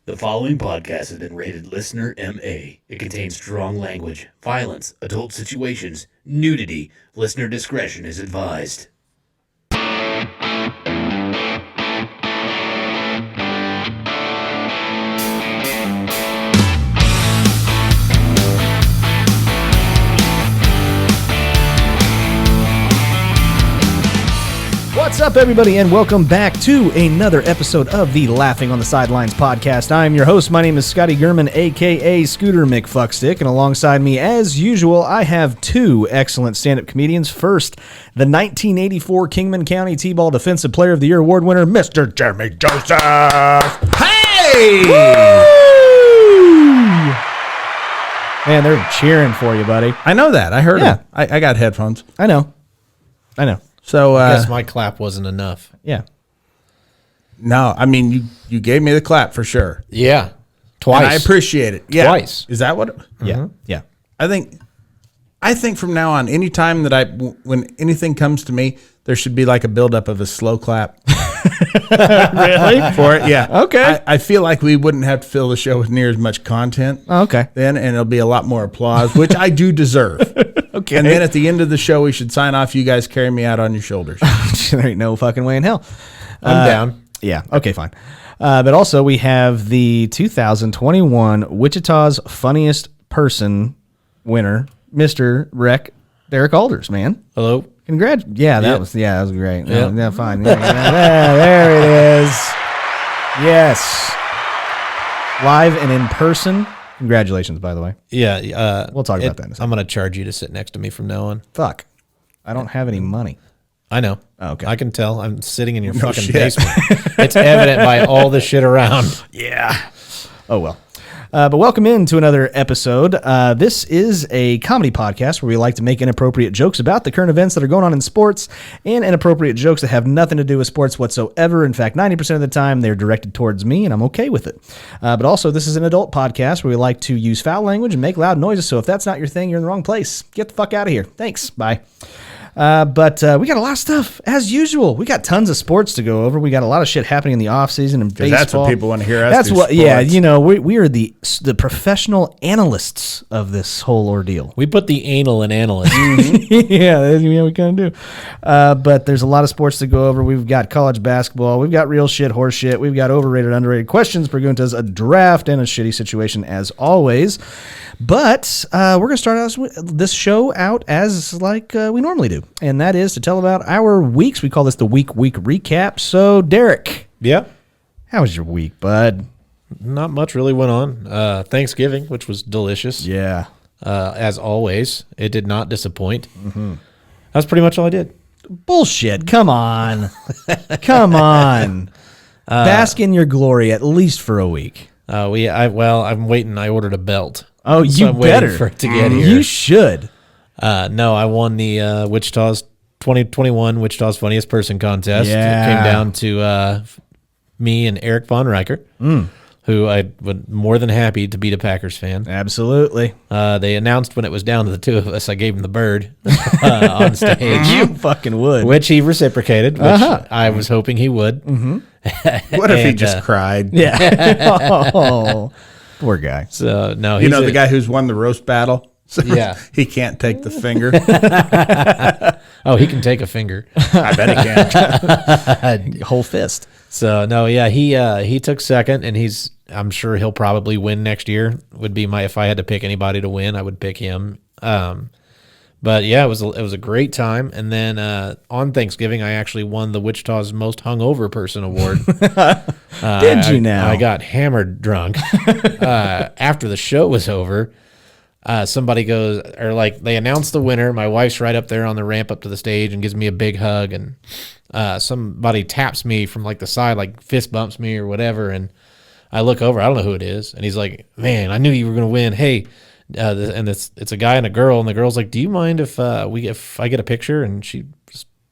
The following podcast has been rated Listener MA. It contains strong language, violence, adult situations, nudity. Listener discretion is advised. What's up, everybody, and welcome back to another episode of the Laughing on the Sidelines podcast. I'm your host. My name is Scotty Gurman, a.k.a. Scooter McFuckstick, and alongside me, as usual, I have two excellent stand-up comedians. First, the 1984 Kingman County T-Ball Defensive Player of the Year award winner, Mr. Jeremy Joseph. Hey! Woo! Man, they're cheering for you, buddy. I know that. I heard them. I got headphones. I know. So I guess my clap wasn't enough. Yeah. No, I mean you gave me the clap for sure. Yeah, twice. And I appreciate it. Yeah. Twice. Is that what? Yeah. I think from now on, anytime that when anything comes to me, there should be like a buildup of a slow clap. Really? For it? Yeah. Okay. I feel like we wouldn't have to fill the show with near as much content. Oh, okay. Then, and it'll be a lot more applause, which I do deserve. Okay. And then at the end of the show, we should sign off. You guys carry me out on your shoulders. There ain't no fucking way in hell. I'm down. Yeah. Okay, fine. But also we have the 2021 Wichita's Funniest Person winner, Mr. Derek Alders, man. Hello. Congrats. Yeah, that was great. Yeah. Yeah, fine. There it is. Yes. Live and in person. Congratulations, by the way. Yeah. We'll talk about that in a second. I'm going to charge you to sit next to me from now on. Fuck. I don't have any money. I know. Oh, okay. I can tell. I'm sitting in your fucking shit. basement. It's evident by all the shit around. Yeah. Oh, well. But welcome into another episode. This is a comedy podcast where we like to make inappropriate jokes about the current events that are going on in sports and inappropriate jokes that have nothing to do with sports whatsoever. In fact, 90% of the time, they're directed towards me, and I'm okay with it. But also, this is an adult podcast where we like to use foul language and make loud noises. So if that's not your thing, you're in the wrong place. Get the fuck out of here. Thanks. Bye. But we got a lot of stuff, as usual. We got tons of sports to go over. We got a lot of shit happening in the offseason and baseball. That's what people want to hear us That's do what, sports. yeah, you know, we are the professional analysts of this whole ordeal. We put the anal in analyst. Yeah, we kind of do. But there's a lot of sports to go over. We've got college basketball. We've got real shit, horse shit. We've got overrated, underrated questions, preguntas, a draft, and a shitty situation as always. But we're going to start this show out as like we normally do, and that is to tell about our weeks. We call this the week recap. So, Derek. Yeah. How was your week, bud? Not much really went on. Thanksgiving, which was delicious. Yeah. As always. It did not disappoint. Mm-hmm. That's pretty much all I did. Bullshit. Come on. Come on. Bask in your glory at least for a week. I'm waiting. I ordered a belt. Oh, so you I'm better. waiting for it to get here. You should. No, I won the Wichita's 2021 Wichita's Funniest Person contest. Yeah. It came down to me and Eric Von Riker, who I would more than happy to beat a Packers fan. Absolutely. They announced when it was down to the two of us, I gave him the bird on stage. You fucking would. Which he reciprocated, which I was hoping he would. Mm-hmm. What if he just cried? Yeah. Oh, poor guy. So, no, You know, the guy who's won the roast battle? So Yeah. he can't take the finger. Oh, he can take a finger. I bet he can. Whole fist. So, no, yeah, he took second, and I'm sure he'll probably win next year. Would be if I had to pick anybody to win, I would pick him. But yeah, it was a great time. And then on Thanksgiving, I actually won the Wichita's Most Hungover Person award. Did you now? I got hammered drunk. After the show was over, somebody goes, or like they announced the winner. My wife's right up there on the ramp up to the stage and gives me a big hug. And somebody taps me from like the side, like fist bumps me or whatever. And I look over, I don't know who it is. And he's like, man, I knew you were going to win. Hey. And it's a guy and a girl, and the girl's like, "Do you mind if I get a picture?" And she's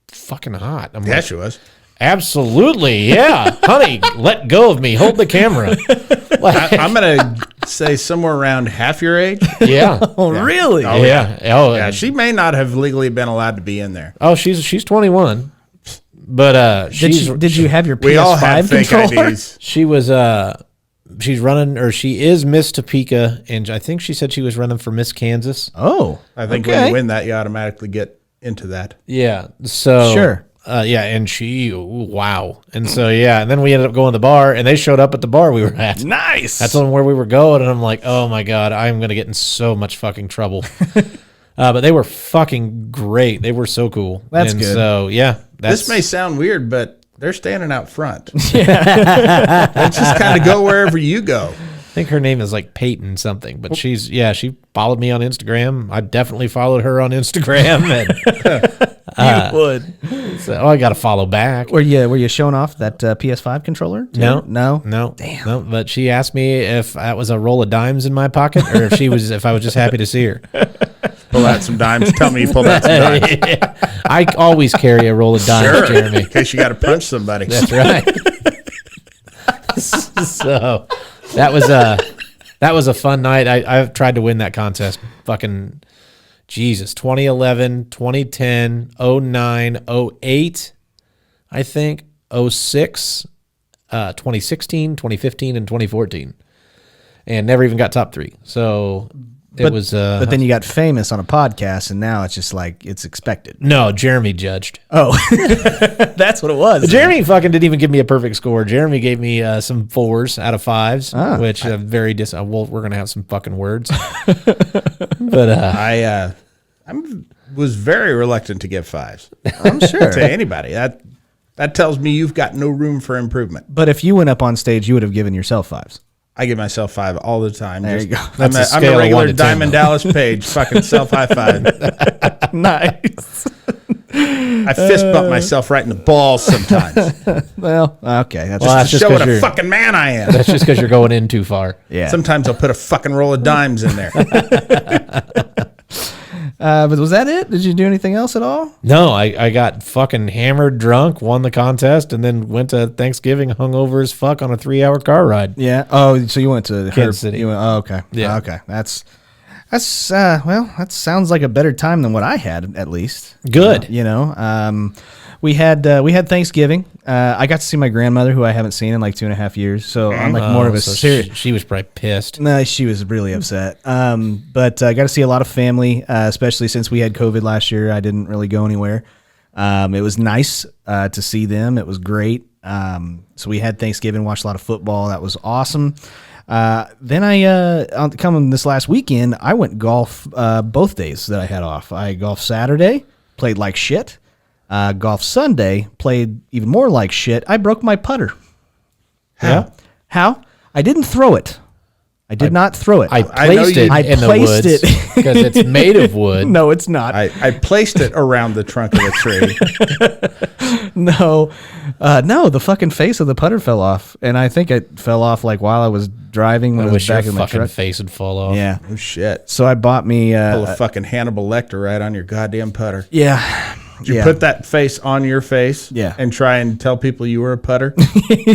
fucking hot. I'm Yeah, like, she was. Absolutely, yeah, honey, let go of me. Hold the camera. I'm gonna say somewhere around half your age. Yeah. Oh, really? Oh, yeah. Oh, Yeah, she may not have legally been allowed to be in there. Oh, she's 21, but Did you have your PS5 We all had fake controller? IDs. She was she's running, or she is Miss Topeka, and I think she said she was running for Miss Kansas. Oh, I think okay. when you win that, you automatically get into that. Yeah. So Sure. Yeah, and wow. And so and then we ended up going to the bar, and they showed up at the bar we were at. Nice. That's where we were going, and I'm like, oh my god, I'm gonna get in so much fucking trouble. But they were fucking great. They were so cool. That's and good. So This may sound weird, but they're standing out front. Let's just kind of go wherever you go. I think her name is like Peyton something, but she followed me on Instagram. I definitely followed her on Instagram, and You would. so I got to follow back. Were you showing off that PS5 controller? too? No. Damn. No. But she asked me if that was a roll of dimes in my pocket, or if I was just happy to see her. Pull out some dimes. Tell me you pulled out some dimes. I always carry a roll of dimes, Sure. Jeremy. In case you got to punch somebody. That's right. So that was a fun night. I've tried to win that contest. Fucking Jesus. 2011, 2010, 09, 08, I think, 06, 2016, 2015, and 2014. And never even got top 3. So it was But then you got famous on a podcast, and now it's just like it's expected. no, Jeremy judged. Oh, that's what it was. Jeremy fucking didn't even give me a perfect score. Jeremy gave me some 4s out of 5s, which very well, we're gonna have some fucking words. But I was very reluctant to give 5s I'm sure. to anybody. That tells me you've got no room for improvement. But if you went up on stage, you would have given yourself 5s. I give myself 5 all the time. There you go. I'm That's a a scale of regular 1 to 10, Diamond though. Dallas Page. Fucking self high five. Nice. I fist bump myself right in the balls sometimes. Well, okay. That's Well, to that's just show 'cause what a you're- fucking man I am. that's just because you're going in too far. yeah. Sometimes I'll put a fucking roll of dimes in there. But was that it? Did you do anything else at all? No, I got fucking hammered, drunk, won the contest, and then went to Thanksgiving hungover as fuck on a 3-hour car ride. Yeah. Oh, so you went to Kansas City. Okay. Yeah. Okay. That's well, that sounds like a better time than what I had, at least. Good. We had Thanksgiving. I got to see my grandmother, who I haven't seen in like 2.5 years. So I'm like more of a So serious. she was probably pissed. No, she was really upset. But I got to see a lot of family, especially since we had COVID last year. I didn't really go anywhere. It was nice to see them. It was great. So we had Thanksgiving, watched a lot of football. That was awesome. Then coming this last weekend, I went golf both days that I had off. I golfed Saturday, played like shit. Golf Sunday, played even more like shit. I broke my putter. How? How? I didn't throw it. I did not throw it. know I placed you- it I in the placed woods it. because it's made of wood. No, it's not. I placed it around the trunk of a tree. No, the fucking face of the putter fell off, and I think it fell off like while I was driving when I I was wish your back in my fucking truck. face would fall off. Yeah. Oh, shit. So I bought me. Pull a fucking Hannibal Lecter right on your goddamn putter. Yeah. Did you put that face on your face? Yeah. And try and tell people you were a putter?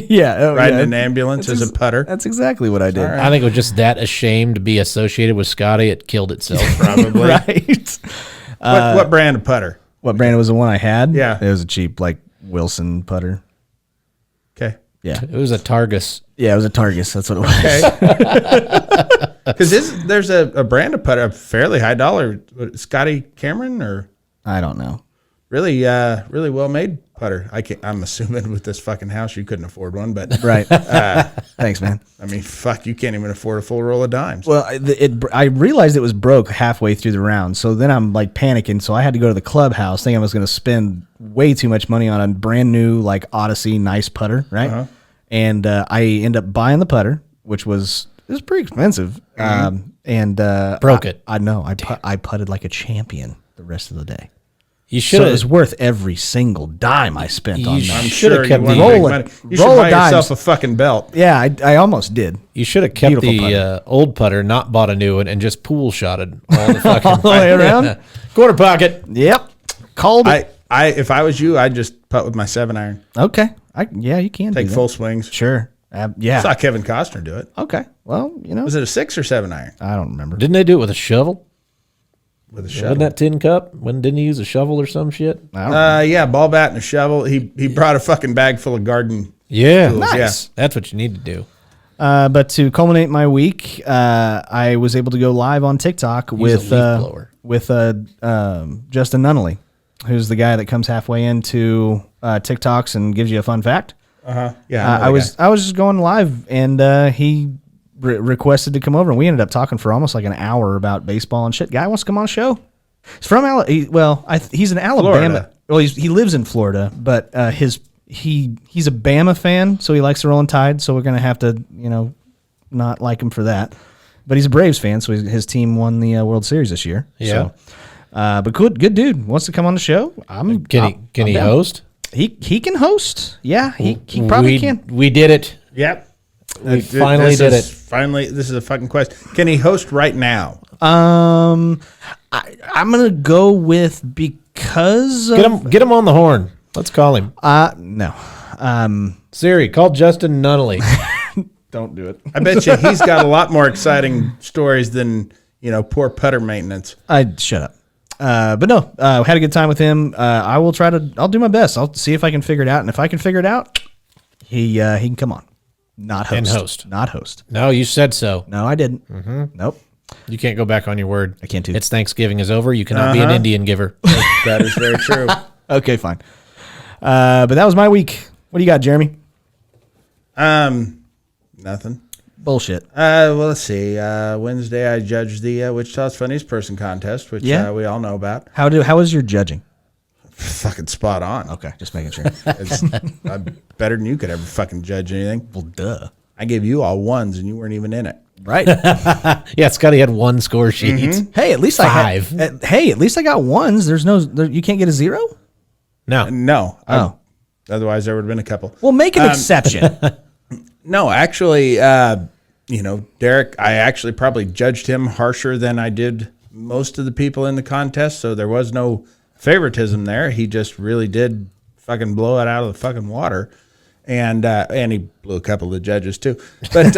yeah. Oh, Riding yeah. an ambulance as a putter? That's exactly what I did. I think it was just that ashamed to be associated with Scotty, it killed itself. Probably. Right. What brand of putter? What brand was the one I had? Yeah. It was a cheap, like, Wilson putter. Okay. Yeah. It was a Targus. Yeah, it was a Targus. That's what it was. Okay. Because there's a brand of putter, a fairly high dollar, Scotty Cameron, or I don't know. really well made putter. I'm assuming with this fucking house you couldn't afford one, but Right. Thanks, man. I mean, fuck, you can't even afford a full roll of dimes. Well, I realized it was broke halfway through the round, so then I'm like panicking. So I had to go to the clubhouse, thinking I was going to spend way too much money on a brand new like Odyssey nice putter, right? And I end up buying the putter, which was pretty expensive, and Broke it. I know. I putted like a champion the rest of the day. You should So it have. was worth every single dime I spent on You that. I'm should have sure kept you the want to make roll money. it- You should roll buy of dimes. yourself a fucking belt. Yeah, I almost did. You should have kept Beautiful the putter. old putter, not bought a new one, and just pool shotted all the fucking All the way around? quarter pocket. Yep. Called it. If I was you, I'd just putt with my 7-iron. Okay. Yeah, you can Take do that. full swings. Sure. Yeah. Saw Kevin Costner do it. Okay. Well, Was it a 6 or 7-iron I don't remember. Didn't they do it with a shovel? with a shovel? Wasn't that tin cup? Didn't he use a shovel or some shit? Yeah, ball bat and a shovel. He brought a fucking bag full of garden. Yeah, Tools, nice. That's what you need to do. But to culminate my week, I was able to go live on TikTok with Justin Nunnally, who's the guy that comes halfway into TikToks and gives you a fun fact. Yeah, I was just going live, and he requested to come over, and we ended up talking for almost like an hour about baseball and shit. Guy wants to come on the show. He's from he's in Alabama. Florida. Well, he lives in Florida, but he's a Bama fan, so he likes the Rolling Tide. So we're gonna have to not like him for that. But he's a Braves fan, so his team won the World Series this year. Yeah. So, but good dude wants to come on the show. Can he host? He can host. Yeah, he probably can. We did it. Yep. We finally did it. Finally, this is a fucking question. Can he host right now? I'm gonna go with because Get him on the horn. Let's call him. no. Siri, call Justin Nunnally. Don't do it. I bet you he's got a lot more exciting stories than poor putter maintenance. Shut up. But no, had a good time with him. I'll do my best. I'll see if I can figure it out. And if I can figure it out, he can come on. Not host. And host. Not host. No, you said so. No, I didn't. Nope. You can't go back on your word. I can't do It's Thanksgiving is over. You cannot be an Indian giver. That is very true. Okay, fine. But that was my week. What do you got, Jeremy? Nothing. Bullshit. Well, let's see. Wednesday, I judged the Wichita's Funniest Person contest, which we all know about. How was your judging? Fucking spot on. Okay, just making sure. I'm better than you could ever fucking judge anything. Well, duh. I gave you all ones, and you weren't even in it. Right. Yeah, Scotty had one score sheet. Hey, at least Five. At least I got ones. You can't get a zero. No. No. Oh. Otherwise, there would have been a couple. Well, make an exception. No, actually, Derek, I actually probably judged him harsher than I did most of the people in the contest, so there was no favoritism there. He just really did fucking blow it out of the fucking water. And he blew a couple of the judges too. But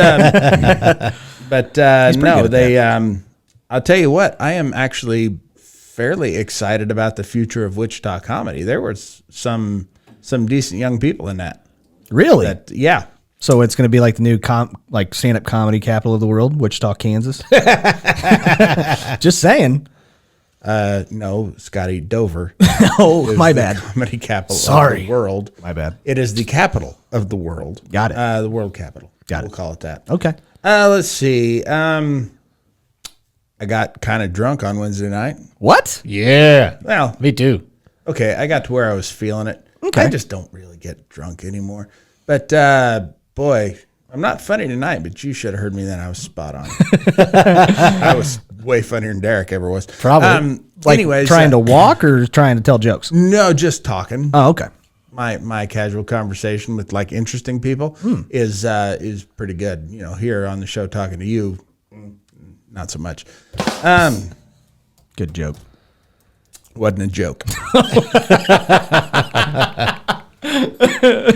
I'll tell you what, I am actually fairly excited about the future of Wichita comedy. There was some decent young people in that. Really? Yeah. So it's going to be like the new stand-up comedy capital of the world, Wichita, Kansas. Just saying. No, Scotty, Dover. Oh, my bad. Comedy capital Sorry. of the world. My bad. It is the capital of the world. Got it. The world capital. Got it. We'll call it that. Okay. Let's see. I got kind of drunk on Wednesday night. What? Yeah. Well, Me too. okay, I got to where I was feeling it. Okay. I just don't really get drunk anymore. But boy, I'm not funny tonight, but you should have heard me then. I was spot on. I was way funnier than Derek ever was. Probably. Anyways, trying to walk or trying to tell jokes? no, just talking. Oh, okay. My casual conversation with like interesting people is pretty good. Here on the show talking to you, not so much. Good joke. Wasn't a joke.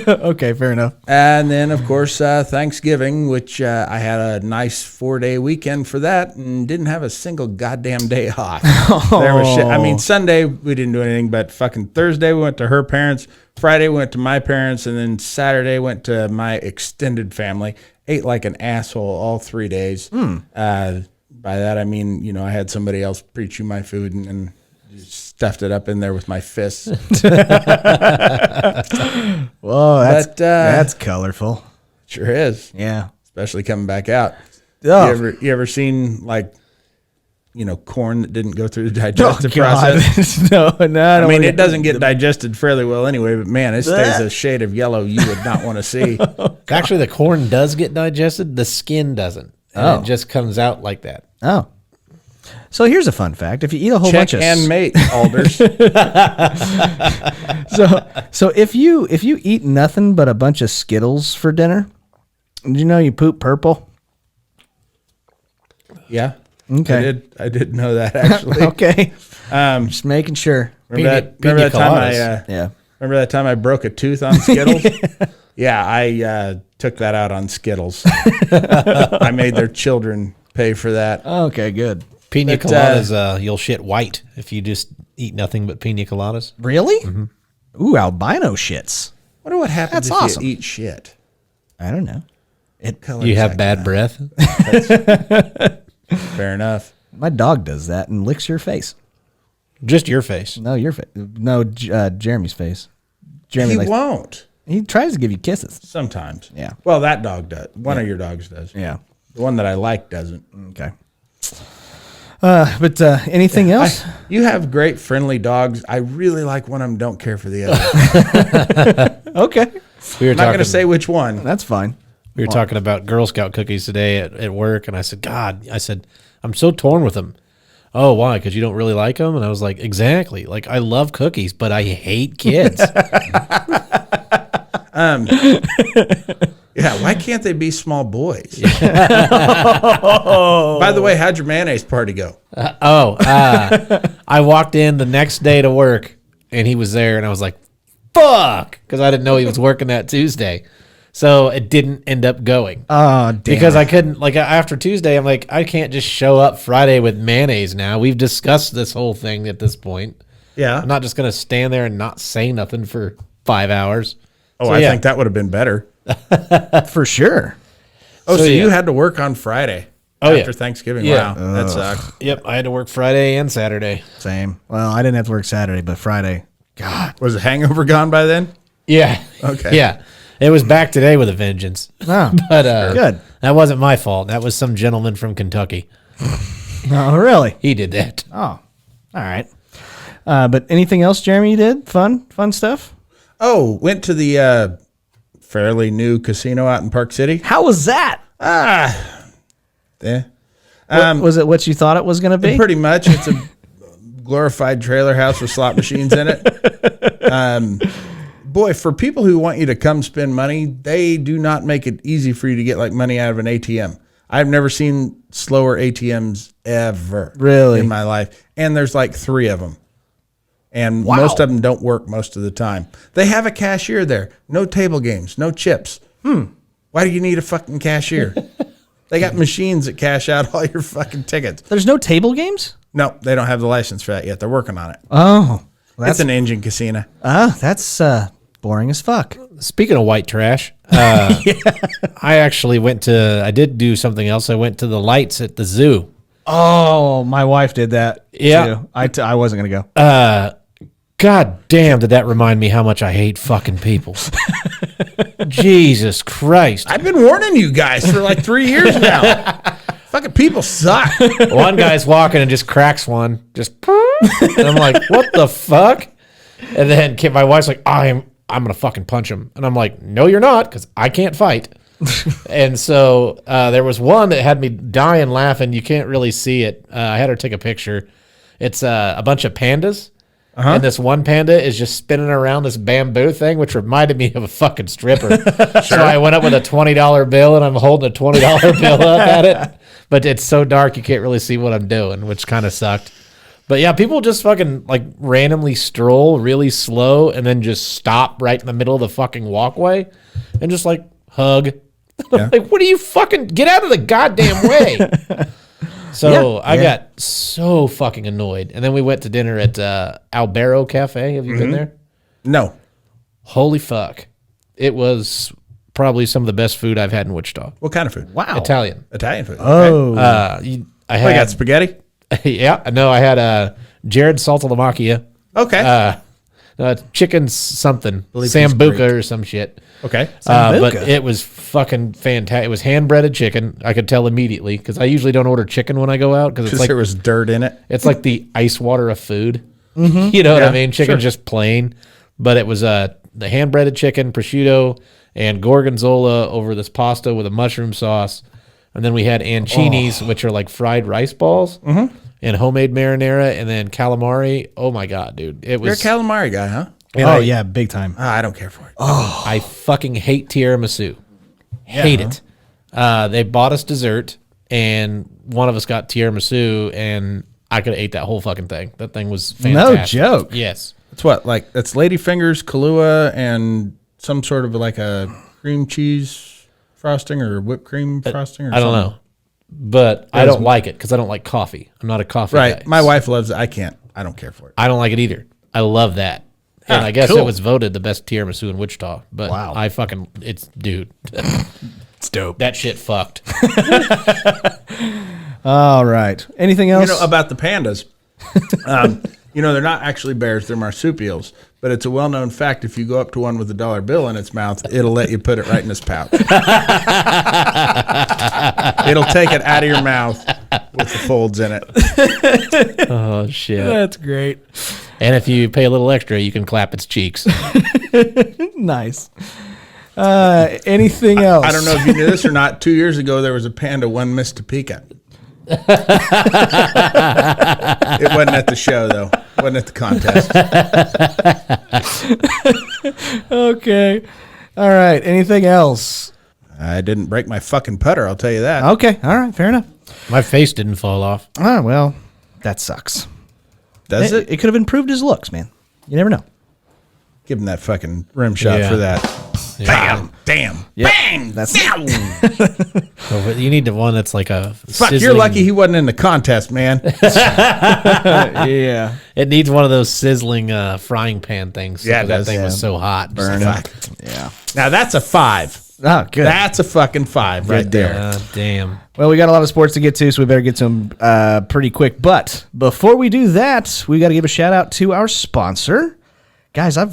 Okay, fair enough. And then, of course, Thanksgiving, which I had a nice 4-day weekend for that and didn't have a single goddamn day off. There was shit. I mean, Sunday, we didn't do anything, but fucking Thursday, we went to her parents. Friday, we went to my parents. And then Saturday, went to my extended family. Ate like an asshole all 3 days. By that, I mean, I had somebody else preach you my food and stuffed it up in there with my fists. Whoa, that's colorful. Sure is. Yeah. Especially coming back out. Oh. You ever seen like, corn that didn't go through the digestive process? No, I mean, it doesn't get digested fairly well anyway, but man, it stays a shade of yellow you would not want to see. Actually, the corn does get digested. The skin doesn't. And it just comes out like that. Oh. So here's a fun fact: if you eat a whole bunch of and mate alders, so if you eat nothing but a bunch of Skittles for dinner, did you know you poop purple? yeah, Okay. I did know that actually. Okay, just making sure. Remember Pina that time coladas. Yeah. Remember that time I broke a tooth on Skittles? Yeah, I took that out on Skittles. I made their children pay for that. Okay, good. Pina coladas, you'll shit white if you just eat nothing but pina coladas. Really? Mm-hmm. Ooh, albino shits. Wonder what happens That's if awesome. you eat shit. I don't know. You have bad breath? Fair enough. My dog does that and licks your face. Just your face. No, your face. No, Jeremy's face. He won't. He tries to give you kisses. Sometimes. Yeah. Well, that dog does. One of your dogs does. Yeah. The one that I like doesn't. Okay. But anything else? You have great friendly dogs. I really like one of them. Don't care for the other. Okay. We were I'm not going to say which one. That's fine. We were talking about Girl Scout cookies today at work, and I said, I'm so torn with them. Oh, why? Because you don't really like them? And I was like, exactly. Like, I love cookies, but I hate kids. Yeah, why can't they be small boys? By the way, how'd your mayonnaise party go? I walked in the next day to work, and he was there, and I was like, fuck, because I didn't know he was working that Tuesday. So it didn't end up going. Oh, damn. Because I couldn't, like, after Tuesday, I'm like, I can't just show up Friday with mayonnaise now. We've discussed this whole thing at this point. Yeah. I'm not just going to stand there and not say nothing for 5 hours. Oh, I think that would have been better. For sure. Oh, so you had to work on Friday after Thanksgiving. Yeah. Wow, that sucks. Yep, I had to work Friday and Saturday. Same. Well, I didn't have to work Saturday, but Friday. God. Was the hangover gone by then? Yeah. Okay. Yeah. It was back today with a vengeance. Oh, But good. that wasn't my fault. That was some gentleman from Kentucky. Oh, really? He did that. Oh, all right. But anything else, Jeremy, you did? Fun stuff? Oh, went to the fairly new casino out in Park City. How was that? Yeah. Was it what you thought it was going to be? Pretty much. It's a glorified trailer house with slot machines in it. Boy, for people who want you to come spend money, they do not make it easy for you to get like money out of an ATM. I've never seen slower ATMs ever. Really? In my life. And there's like 3 of them. And Wow. most of them don't work most of the time. They have a cashier there. No table games, no chips. Why do you need a fucking cashier? They got machines that cash out all your fucking tickets. There's no table games? No, they don't have the license for that yet. They're working on it. Oh. It's an engine casino. That's boring as fuck. Speaking of white trash, I actually I did do something else. I went to the lights at the zoo. Oh, my wife did that. Yeah. Too. I wasn't going to go. God damn, did that remind me how much I hate fucking people. Jesus Christ. I've been warning you guys for like 3 years now. Fucking people suck. One guy's walking and just cracks one. Just, and I'm like, what the fuck? And then my wife's like, I'm going to fucking punch him. And I'm like, no, you're not, because I can't fight. And so there was one that had me dying laughing. You can't really see it. I had her take a picture. It's a bunch of pandas. And this one panda is just spinning around this bamboo thing, which reminded me of a fucking stripper. So I went up with a $20 bill, and I'm holding a $20 bill up at it. But it's so dark, you can't really see what I'm doing, which kind of sucked. But yeah, people just fucking like randomly stroll really slow and then just stop right in the middle of the fucking walkway and just like hug. Yeah. Like, what are you fucking, get out of the goddamn way. So I got so fucking annoyed. And then we went to dinner at Albero Cafe. Have you been there? No. Holy fuck. It was probably some of the best food I've had in Wichita. What kind of food? Wow. Italian. Italian food. Oh. Okay. I I got had, spaghetti. yeah, no, I had Jared Saltalamacchia. Okay. Chicken something. Believe he's Sambuca great. or some shit. Okay. But it was fucking fantastic. It was hand-breaded chicken. I could tell immediately because I usually don't order chicken when I go out because it's Because like there was dirt in it. it's like the ice water of food. You know what I Yeah, mean? Chicken's sure. just plain. But it was the hand-breaded chicken, prosciutto, and gorgonzola over this pasta with a mushroom sauce. And then we had ancinis, which are like fried rice balls, and homemade marinara, and then calamari. Oh my God, dude. It You're a was. calamari guy, huh? Oh, yeah, big time. I don't care for it. I fucking hate tiramisu. Hate it. They bought us dessert, and one of us got tiramisu, and I could have ate that whole fucking thing. That thing was fantastic. No joke. Yes. It's what? Like, that's ladyfingers, Kahlua, and some sort of like a cream cheese frosting or whipped cream frosting or I don't something. know. But I don't like it because I don't like coffee. I'm not a coffee Right. guy. My wife loves it. I can't. I don't care for it. I don't like it either. I love that. And I guess cool. it was voted the best tiramisu in Wichita. But Wow. dude, It's dope. that shit fucked. All right. Anything else? About the pandas. They're not actually bears; they're marsupials. But it's a well-known fact: if you go up to one with a dollar bill in its mouth, it'll let you put it right in its pouch. It'll take it out of your mouth with the folds in it. Oh shit! That's great. And if you pay a little extra, you can clap its cheeks. Nice. Anything else? I don't know if you knew this or not. 2 years ago, there was a panda won Miss Topeka. It wasn't at the show, though. It wasn't at the contest. Okay. All right. Anything else? I didn't break my fucking putter, I'll tell you that. Okay. All right. Fair enough. My face didn't fall off. Ah, well, that sucks. Does it? It could have improved his looks, man. You never know. Give him that fucking rim shot Yeah. for that. Yeah. Damn. Yep. Bang. That's So, but you need the one that's like a Fuck, you're sizzling- lucky he wasn't in the contest, man. yeah. It needs one of those sizzling frying pan things. Yeah, it that does. thing was Yeah. so hot. Burn Fuck. it. Yeah. Now that's a 5. Oh, good. That's a fucking 5 right there. Damn. Well, we got a lot of sports to get to, so we better get to them pretty quick. But before we do that, we got to give a shout out to our sponsor, guys. I've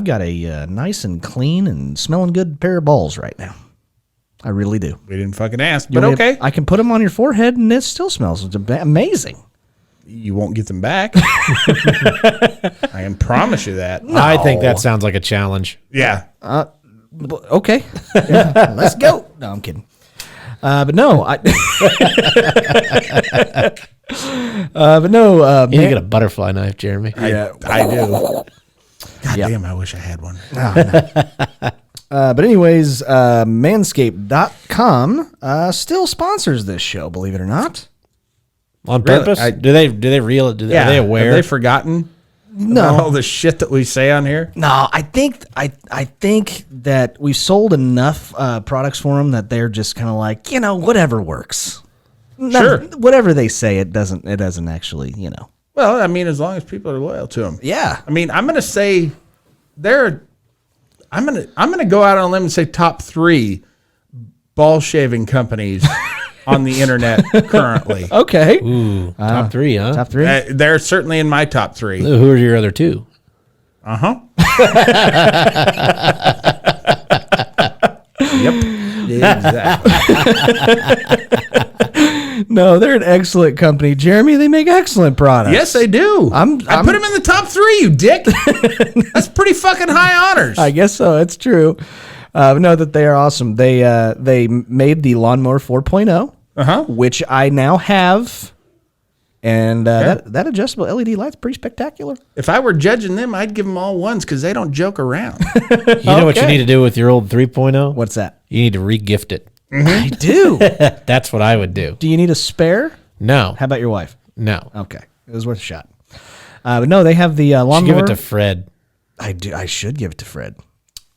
got a nice and clean and smelling good pair of balls right now. I really do. We didn't fucking ask, You but know, okay. I can put them on your forehead, and it still smells amazing. You won't get them back. I can promise you that. I think that sounds like a challenge. Yeah. Okay, yeah, let's go. No, I'm kidding. But no, but no. You need to get a butterfly knife, Jeremy. I do. God Yeah. damn, I wish I had one. But anyways, Manscaped.com still sponsors this show, believe it or not. On Really? purpose? Do they reel it? Are they aware? Have they forgotten about all the shit that we say on here? No, I think that we've sold enough products for them that they're just kind of like, whatever works. Sure. Whatever they say, it doesn't actually, Well, I mean, as long as people are loyal to them. Yeah. I mean, I'm going to say I'm going to go out on a limb and say top 3 ball shaving companies on the internet currently. Okay. Ooh, top 3, huh? Top 3. They're certainly in my top 3. Who are your other 2? Uh-huh. Yep. Exactly. No, they're an excellent company, Jeremy. They make excellent products. Yes, they do. I put them in the top 3, you dick. That's pretty fucking high honors. I guess so. It's true. But no, that they are awesome. They made the Lawnmower 4.0, which I now have, and that adjustable LED light's pretty spectacular. If I were judging them, I'd give them all 1s because they don't joke around. You know what you need to do with your old 3.0? What's that? You need to re-gift it. I do. That's what I would do. Do you need a spare? No. How about your wife? No. Okay, it was worth a shot. But no, they have the Should lawnmower. give it to Fred. I do. I should give it to Fred.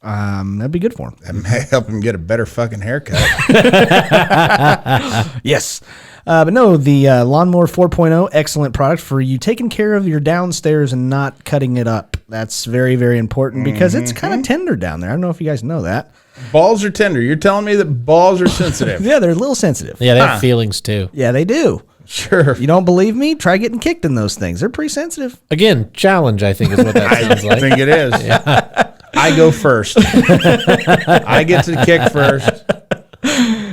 That'd be good for him. That may help him get a better fucking haircut. Yes. But no, the Lawnmower 4.0, excellent product for you taking care of your downstairs and not cutting it up. That's very, very important because it's kind of tender down there. I don't know if you guys know that. Balls are tender. You're telling me that balls are sensitive. Yeah, they're a little sensitive. Yeah, they have feelings too. Yeah, they do. Sure. You don't believe me? Try getting kicked in those things. They're pretty sensitive. Again, challenge, I think, is what that sounds I like. think it is. I go first. I get to kick first.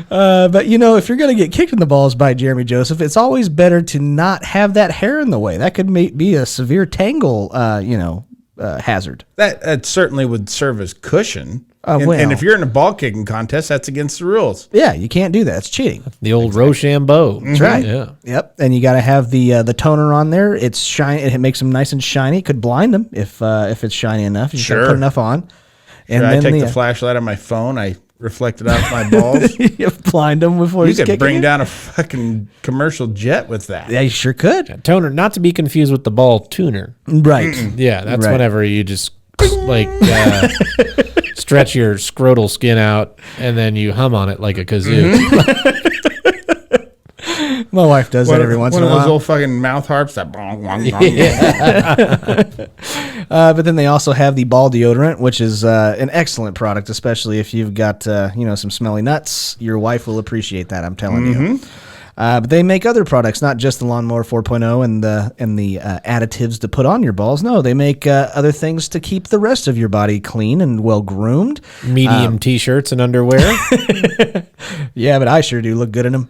But, if you're going to get kicked in the balls by Jeremy Joseph, it's always better to not have that hair in the way. That could be a severe tangle, hazard. That certainly would serve as cushion. And well. if you're in a ball kicking contest, that's against the rules. Yeah, you can't do that. It's cheating. The old Rochambeau. That's right. Yeah. Yep. And you got to have the toner on there. It's shiny. It makes them nice and shiny. It could blind them if it's shiny enough. You just gotta Sure. put enough on. And I then take the flashlight on my phone. I reflect it off my balls. you blind them before You he's could kicking bring you. down a fucking commercial jet with that. Yeah, you sure could. Toner, not to be confused with the ball tuner. Right. Yeah, that's Right. whenever you just stretch your scrotal skin out and then you hum on it like a kazoo. My wife does that every once in a One of those while. old fucking mouth harps that bong, bong, bong. But then they also have the ball deodorant, which is an excellent product, especially if you've got some smelly nuts. Your wife will appreciate that, I'm telling you. But they make other products, not just the Lawnmower 4.0 and the additives to put on your balls. No, they make other things to keep the rest of your body clean and well groomed. Medium T-shirts and underwear. Yeah, but I sure do look good in them.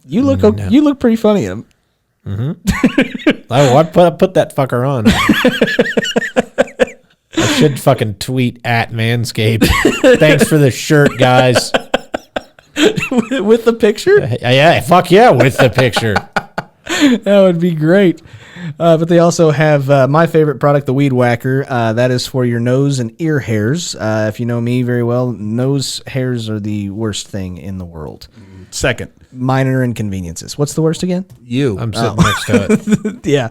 You look you look pretty funny in them. I put that fucker on. I should fucking tweet at Manscaped. Thanks for the shirt, guys. With the picture? Yeah, fuck yeah, with the picture. That would be great. But they also have my favorite product, the Weed Whacker. That is for your nose and ear hairs. If you know me very well, nose hairs are the worst thing in the world. Second, Minor inconveniences. What's the worst again? I'm sitting next to it. Yeah.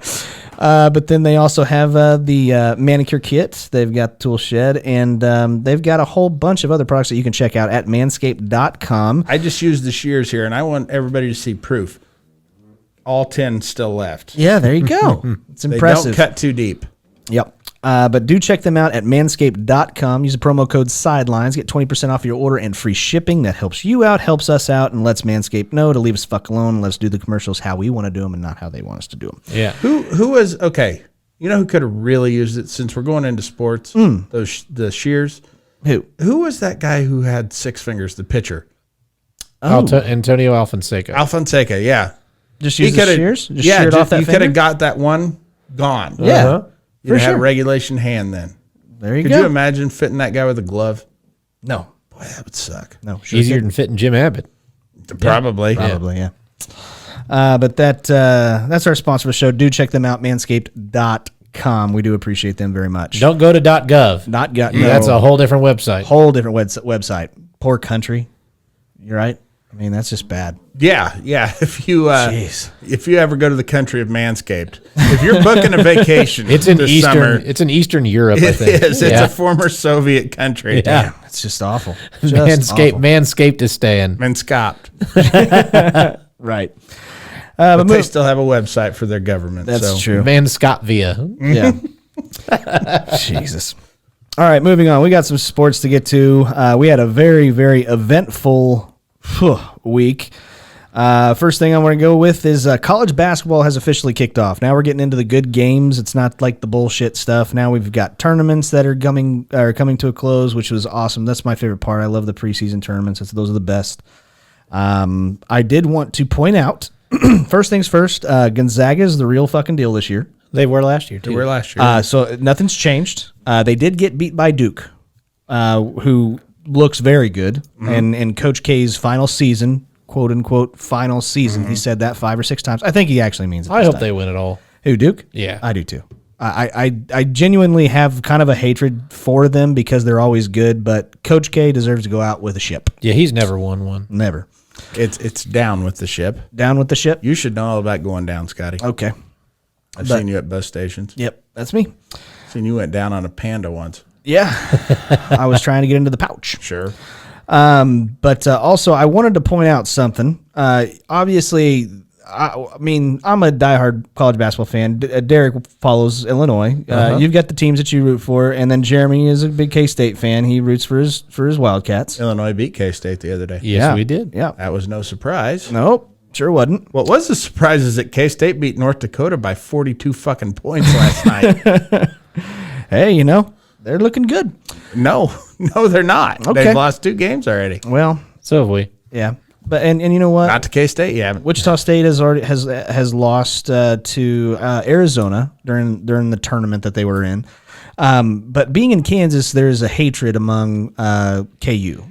But then they also have the Manicure Kits. They've got Tool Shed, and they've got a whole bunch of other products that you can check out at manscaped.com. I just used the shears here, and I want everybody to see proof. All 10 still left. Yeah, there you go. It's They impressive. don't cut too deep. Yep. But do check them out at manscaped.com. Use the promo code SIDELINES. Get 20% off your order and free shipping. That helps you out, helps us out, and lets Manscaped know to leave us fuck alone and let us do the commercials how we want to do them and not how they want us to do them. Yeah. Who was, okay, you know who could have really used it since we're going into sports? The shears. Who? Who was that guy who had 6 fingers, the pitcher? Antonio Alfonseca. Alfonseca, yeah. Just use the shears? Just yeah, shear it off that you could finger? have got that one gone. Yeah. Uh-huh. You'd For have had sure. regulation hand then. There you Could go. you imagine fitting that guy with a glove? No. Boy, that would suck. No. Sure Easier did. than fitting Jim Abbott. Probably. Probably, yeah. But that's our sponsor for the show. Do check them out, manscaped.com. We do appreciate them very much. Don't go to .gov. Not got no. That's a whole different website. whole different website. Poor country. You're right. I mean, that's just bad. Yeah. If you Jeez. if you ever go to the country of Manscaped, if you're booking a vacation, It's in this Eastern. summer, It's in Eastern Europe. I it think. is. It's Yeah. a former Soviet country. Yeah. Damn, it's just awful. Just awful. Manscaped is staying. Manscaped. Right. But they still have a website for their government. That's so. true. Manscapvia. Yeah. Jesus. All right, moving on. We got some sports to get to. We had a very, very eventful week. First thing I want to go with is college basketball has officially kicked off. Now we're getting into the good games. It's not like the bullshit stuff. Now we've got tournaments that are coming to a close, which was awesome. That's my favorite part. I love the preseason tournaments. Those are the best. I did want to point out, first things first, Gonzaga is the real fucking deal this year. They were last year too. They were last year. So nothing's changed. They did get beat by Duke, who looks very good. And in Coach K's final season, quote unquote, final season, he said that 5 or 6 times. I think he actually means it. I this hope time. they win it all. Who, Duke? Yeah. I do too. I genuinely have kind of a hatred for them because they're always good, but Coach K deserves to go out with a ship. Yeah, he's never won one. Never. It's down with the ship. Down with the ship? You should know all about going down, Scotty. Okay. I've seen you at bus stations. Yep, that's me. Seen you went down on a Panda once. Yeah. I was trying to get into the pouch. Sure. But also, I wanted to point out something. Obviously, I mean, I'm a diehard college basketball fan. Derek follows Illinois. You've got the teams that you root for, and then Jeremy is a big K-State fan. He roots for his Wildcats. Illinois beat K-State the other day. Yes, Yeah. we did. Yeah. That was no surprise. Nope. Sure wasn't. What was the surprise is that K-State beat North Dakota by 42 fucking points last night. Hey, they're looking good. No, they're not. Okay. They've lost 2 games already. Well, So have we. yeah. But and you know what? Not to K-State, yeah. Wichita State has lost to Arizona during the tournament that they were in. But being in Kansas, there is a hatred among KU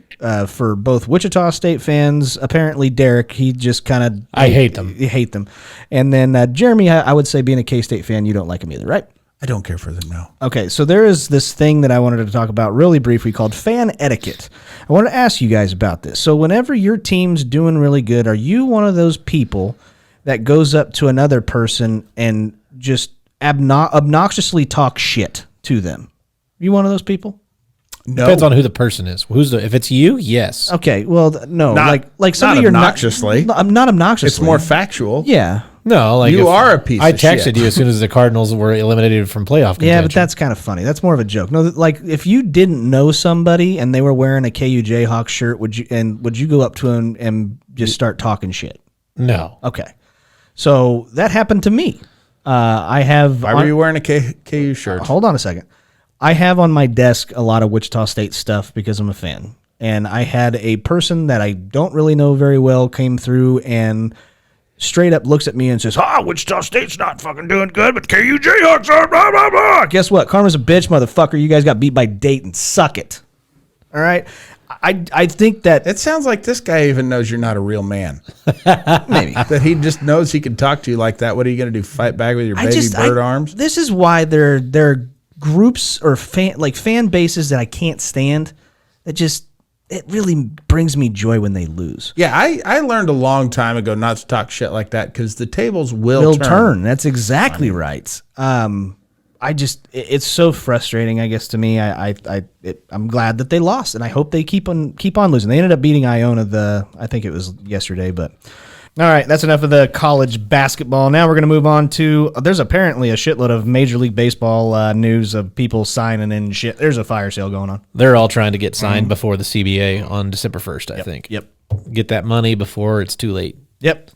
for both Wichita State fans. Apparently, Derek, he just kind of I hate them. You hate them, and then Jeremy, I would say, being a K-State fan, you don't like him either, right? I don't care for them now. Okay, so there is this thing that I wanted to talk about really briefly called fan etiquette. I want to ask you guys about this. So whenever your team's doing really good, are you one of those people that goes up to another person and just obnoxiously talk shit to them? You one of those people? No. Depends on who the person is. If it's you, yes. Okay, well, no, Not- like some not of your obnoxiously. I'm not obnoxiously. It's more factual. Yeah. No, like You if are a piece I of texted shit. you as soon as the Cardinals were eliminated from playoff contention. Yeah, but that's kind of funny. That's more of a joke. No, like if you didn't know somebody and they were wearing a KU Jayhawk shirt, would you go up to them and just start talking shit? no. Okay, so that happened to me. I have. Why were you wearing a KU shirt? Hold on a second. I have on my desk a lot of Wichita State stuff because I'm a fan, and I had a person that I don't really know very well came through and straight up looks at me and says, Wichita State's not fucking doing good, but KU Jayhawks are blah, blah, blah. Guess what? Karma's a bitch, motherfucker. You guys got beat by Dayton. Suck it. All right? I think that... It sounds like this guy even knows you're not a real man. Maybe. That he just knows he can talk to you like that. What are you going to do? Fight back with your baby bird arms? This is why there are groups or fan bases that I can't stand that just... It really brings me joy when they lose. Yeah, I learned a long time ago not to talk shit like that because the tables will turn. That's exactly right. It's so frustrating, I guess, to me. I'm glad that they lost, and I hope they keep on losing. They ended up beating Iona I think it was yesterday, but all right, that's enough of the college basketball. Now we're going to move on to, there's apparently a shitload of Major League Baseball news of people signing and shit. There's a fire sale going on. They're all trying to get signed before the CBA on December 1st, I think. Yep. Get that money before it's too late. Yep.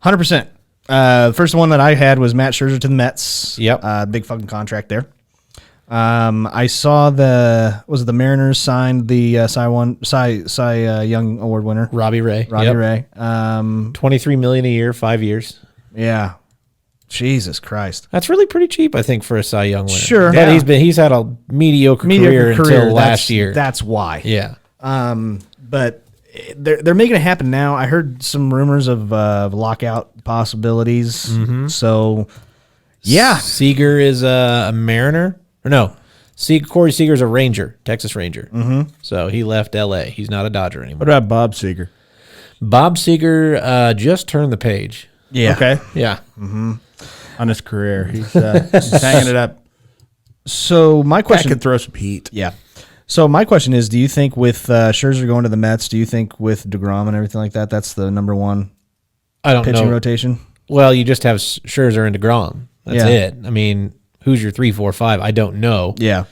100%. The first one that I had was Matt Scherzer to the Mets. Yep. Big fucking contract there. I saw the Mariners signed the Cy Young Award winner. Robbie Ray. Ray. $23 million a year, 5 years. Yeah. Jesus Christ. That's really pretty cheap, I think, for a Cy Young winner. Sure. But Yeah. he's had a mediocre career until last year. That's why. Yeah. But they're making it happen now. I heard some rumors of lockout possibilities. So, yeah. Seager is a Mariner. Or no, Corey Seager's a Ranger, Texas Ranger. So he left L.A. He's not a Dodger anymore. What about Bob Seager? Bob Seager just turned the page. Yeah. Okay. Yeah. On his career. He's hanging it up. So my I question... could throw some heat. Yeah. So my question is, do you think with Scherzer going to the Mets, do you think with DeGrom and everything like that, that's the number one I don't pitching know. rotation? Well, you just have Scherzer and DeGrom. That's Yeah. it. I mean, who's your 3, 4, 5? I don't know. Yeah.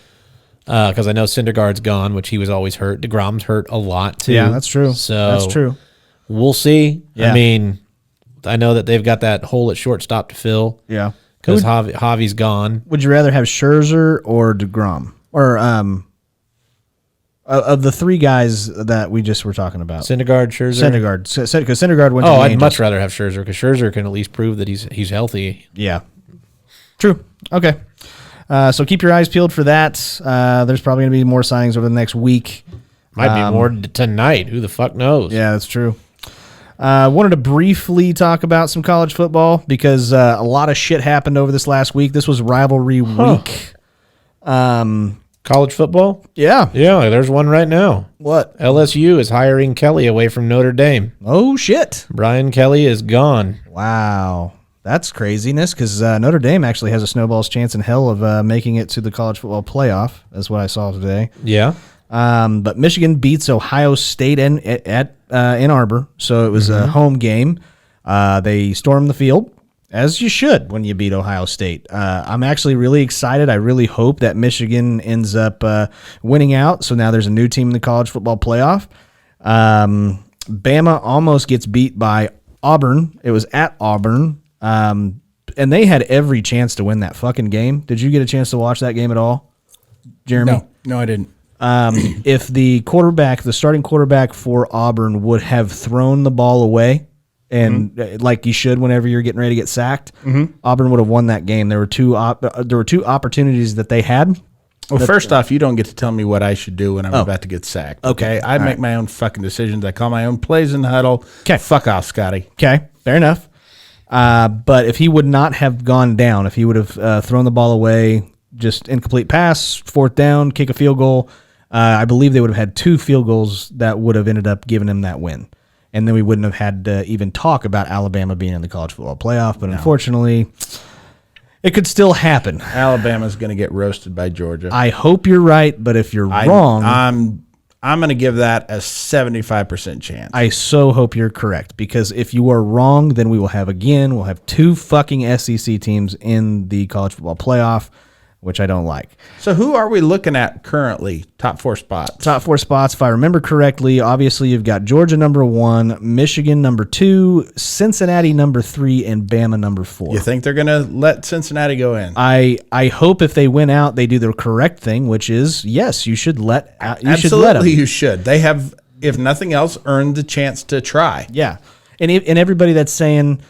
Because I know Syndergaard's gone, which he was always hurt. DeGrom's hurt a lot, too. Yeah, that's true. So that's true. We'll see. Yeah. I mean, I know that they've got that hole at shortstop to fill. Yeah. Because Javi's gone. Would you rather have Scherzer or DeGrom? Or of the three guys that we just were talking about? Syndergaard, Scherzer. Syndergaard. Because Syndergaard went to the I'd Angels. much rather have Scherzer because Scherzer can at least prove that he's healthy. Yeah. True. Okay. So keep your eyes peeled for that. There's probably going to be more signings over the next week. Might be more tonight. Who the fuck knows? Yeah, that's true. Wanted to briefly talk about some college football because a lot of shit happened over this last week. This was rivalry week. College football? Yeah. Yeah, there's one right now. What? LSU is hiring Kelly away from Notre Dame. Oh, shit. Brian Kelly is gone. Wow. That's craziness because Notre Dame actually has a snowball's chance in hell of making it to the college football playoff. That's what I saw today. Yeah. But Michigan beats Ohio State at Ann Arbor, so it was a home game. They stormed the field, as you should when you beat Ohio State. I'm actually really excited. I really hope that Michigan ends up winning out, so now there's a new team in the college football playoff. Bama almost gets beat by Auburn. It was at Auburn, and they had every chance to win that fucking game. Did you get a chance to watch that game at all, Jeremy? No, I didn't. If the starting quarterback for Auburn would have thrown the ball away, and like you should whenever you're getting ready to get sacked, Auburn would have won that game. There were two opportunities that they had. Well, first off, you don't get to tell me what I should do when I'm about to get sacked. Okay. I make my own fucking decisions. I call my own plays in the huddle. Okay. Fuck off, Scotty. Okay, fair enough. But if he would not have gone down, if he would have thrown the ball away, just incomplete pass, fourth down, kick a field goal, I believe they would have had 2 field goals that would have ended up giving them that win. And then we wouldn't have had to even talk about Alabama being in the college football playoff. But unfortunately, It could still happen. Alabama's going to get roasted by Georgia. I hope you're right, but if you're wrong, I'm going to give that a 75% chance. I so hope you're correct, because if you are wrong, then we'll have 2 fucking SEC teams in the college football playoff, which I don't like. So who are we looking at currently? Top 4 spots. Top 4 spots, if I remember correctly, obviously you've got Georgia number 1, Michigan number 2, Cincinnati number 3, and Bama number 4. You think they're going to let Cincinnati go in? I hope if they win out, they do the correct thing, which is, yes, you should let Absolutely, them. you should. They have, if nothing else, earned the chance to try. Yeah. And everybody that's saying,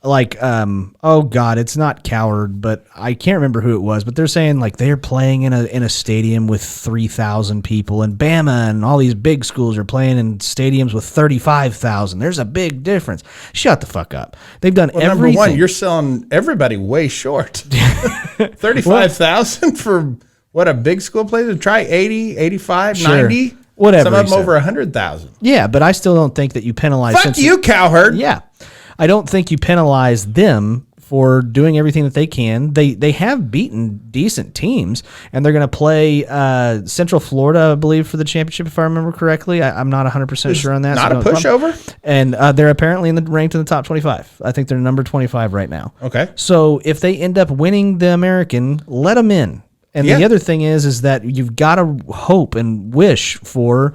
like, oh God, it's not Coward, but I can't remember who it was, but they're saying like they're playing in a stadium with 3,000 people, and Bama and all these big schools are playing in stadiums with 35,000. There's a big difference. Shut the fuck up. They've done everything. Number one, you're selling everybody way short. 35,000 for what a big school plays to try 80, 85, Sure. 90. Whatever. Some of them he said. over 100,000. Yeah, but I still don't think that you penalize. Fuck you, cowherd. Yeah, I don't think you penalize them for doing everything that they can. They have beaten decent teams, and they're going to play Central Florida, I believe, for the championship, if I remember correctly. I'm not 100% sure on that. Not a pushover? And they're apparently ranked in the top 25. I think they're number 25 right now. Okay. So if they end up winning the American, let them in. And the other thing is that you've got to hope and wish for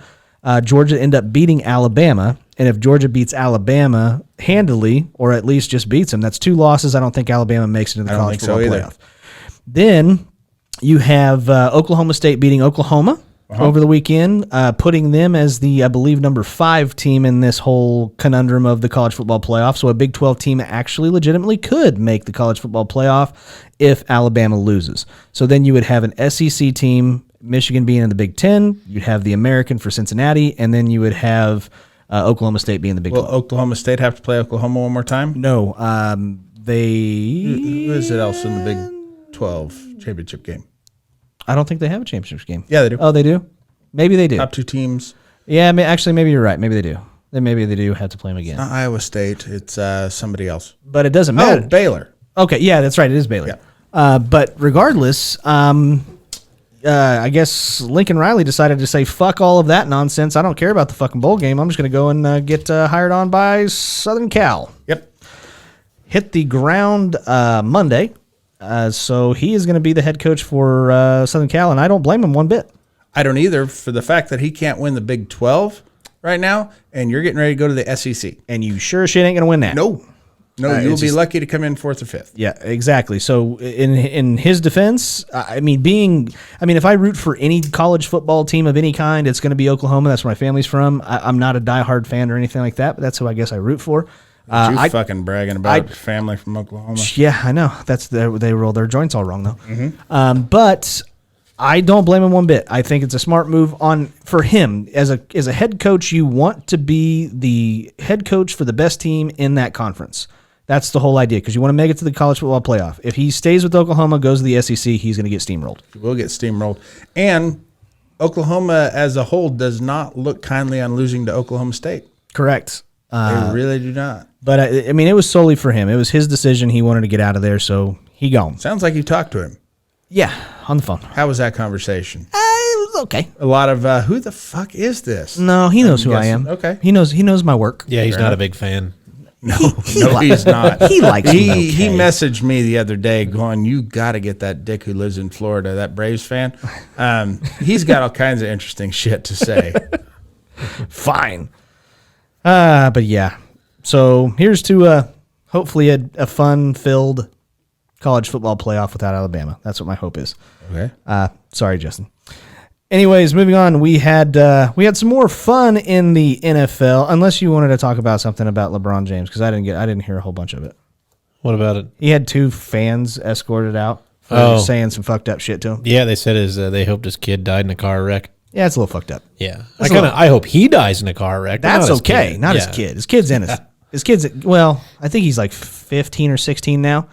Georgia to end up beating Alabama. And if Georgia beats Alabama handily, or at least just beats them, that's 2 losses. I don't think Alabama makes it into the college football playoff. Then you have Oklahoma State beating Oklahoma over the weekend, putting them as the, I believe, number 5 team in this whole conundrum of the college football playoff. So a Big 12 team actually legitimately could make the college football playoff if Alabama loses. So then you would have an SEC team, Michigan being in the Big 10. You'd have the American for Cincinnati, and then you would have Oklahoma State being the Big 12. Will Oklahoma State have to play Oklahoma one more time? No, they... Who is it else in the Big 12 championship game? I don't think they have a championship game. Yeah, they do. Oh, they do? Maybe they do. Top 2 teams. Yeah, actually, maybe you're right. Maybe they do. Then maybe they do have to play them again. Not Iowa State. It's somebody else. But it doesn't matter. Oh, Baylor. Okay, yeah, that's right. It is Baylor. Yeah. But regardless, I guess Lincoln Riley decided to say, fuck all of that nonsense. I don't care about the fucking bowl game. I'm just going to go and get hired on by Southern Cal. Yep. Hit the ground Monday. So he is going to be the head coach for Southern Cal, and I don't blame him one bit. I don't either, for the fact that he can't win the Big 12 right now, and you're getting ready to go to the SEC. And you sure as shit ain't going to win that. No, you'll be just lucky to come in 4th or 5th. Yeah, exactly. So in his defense, I mean, if I root for any college football team of any kind, it's going to be Oklahoma. That's where my family's from. I'm not a diehard fan or anything like that, but that's who I guess I root for. You fucking bragging about family from Oklahoma. Yeah, I know. They roll their joints all wrong though. Mm-hmm. But I don't blame him one bit. I think it's a smart move for him as a head coach. You want to be the head coach for the best team in that conference. That's the whole idea, because you want to make it to the college football playoff. If he stays with Oklahoma, goes to the SEC, he's going to get steamrolled. He will get steamrolled. And Oklahoma as a whole does not look kindly on losing to Oklahoma State. Correct. They really do not. But I mean, it was solely for him. It was his decision. He wanted to get out of there, so he gone. Sounds like you talked to him. Yeah, on the phone. How was that conversation? It was okay. A lot of, who the fuck is this? No, he knows who I am. Okay. He knows my work. Yeah, he's not a big fan. No, he's not. He likes me. Okay. He messaged me the other day going, you got to get that dick who lives in Florida, that Braves fan. He's got all kinds of interesting shit to say. Fine. But yeah. So here's to hopefully a fun-filled college football playoff without Alabama. That's what my hope is. Okay. Sorry, Justin. Anyways, moving on. We had some more fun in the NFL. Unless you wanted to talk about something about LeBron James, because I didn't hear a whole bunch of it. What about it? He had 2 fans escorted out for saying some fucked up shit to him. Yeah, they said they hoped his kid died in a car wreck. Yeah, it's a little fucked up. Yeah, I hope he dies in a car wreck. That's okay. Not his kid. His kid's innocent. His kid's, well, I think he's like 15 or 16 now.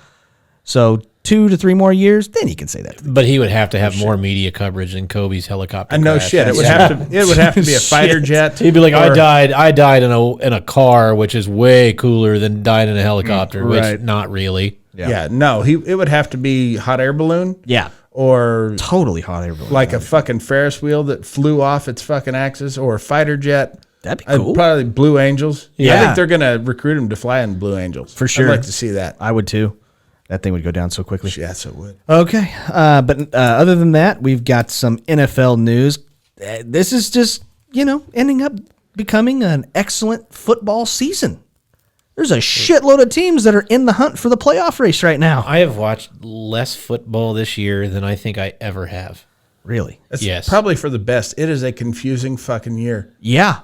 So 2 to 3 more years, then you can say that. But he would have to have more media coverage than Kobe's helicopter. No crash. shit. It would have to be a fighter jet. He'd be like, I died in a car, which is way cooler than died in a helicopter, right. which not really. Yeah, no. It would have to be hot air balloon. Yeah. Or Totally hot air balloon. like a fucking Ferris wheel that flew off its fucking axis, or a fighter jet. That'd be cool. Probably Blue Angels. Yeah. I think they're going to recruit him to fly in Blue Angels. For sure. I'd like to see that. I would too. That thing would go down so quickly. Yes, it would. Okay. But other than that, we've got some NFL news. This is just, ending up becoming an excellent football season. There's a shitload of teams that are in the hunt for the playoff race right now. I have watched less football this year than I think I ever have. Really? It's Yes. probably for the best. It is a confusing fucking year. Yeah.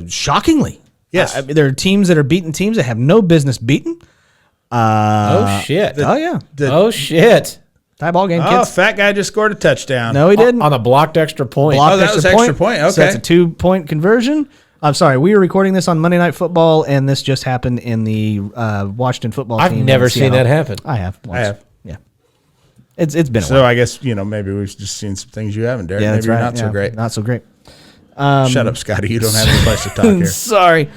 Shockingly. Yes. I mean, there are teams that are beating teams that have no business beating. Oh, shit. Oh, yeah. Oh, shit. Tie ball game, Oh, kids. fat guy just scored a touchdown. No, he didn't. On a blocked extra point. Blocked that was extra point. So that's Okay. a 2-point conversion. I'm sorry. We were recording this on Monday Night Football, and this just happened in the Washington football I've team. never in seen Seattle. that happen. I have. Once. I have. Yeah. It's been a So while. I guess, maybe we've just seen some things you haven't, Derek. Yeah, Maybe that's you're right. not so Yeah, great. Not so great. Shut up, Scotty. You don't have any place to talk here. Sorry. Look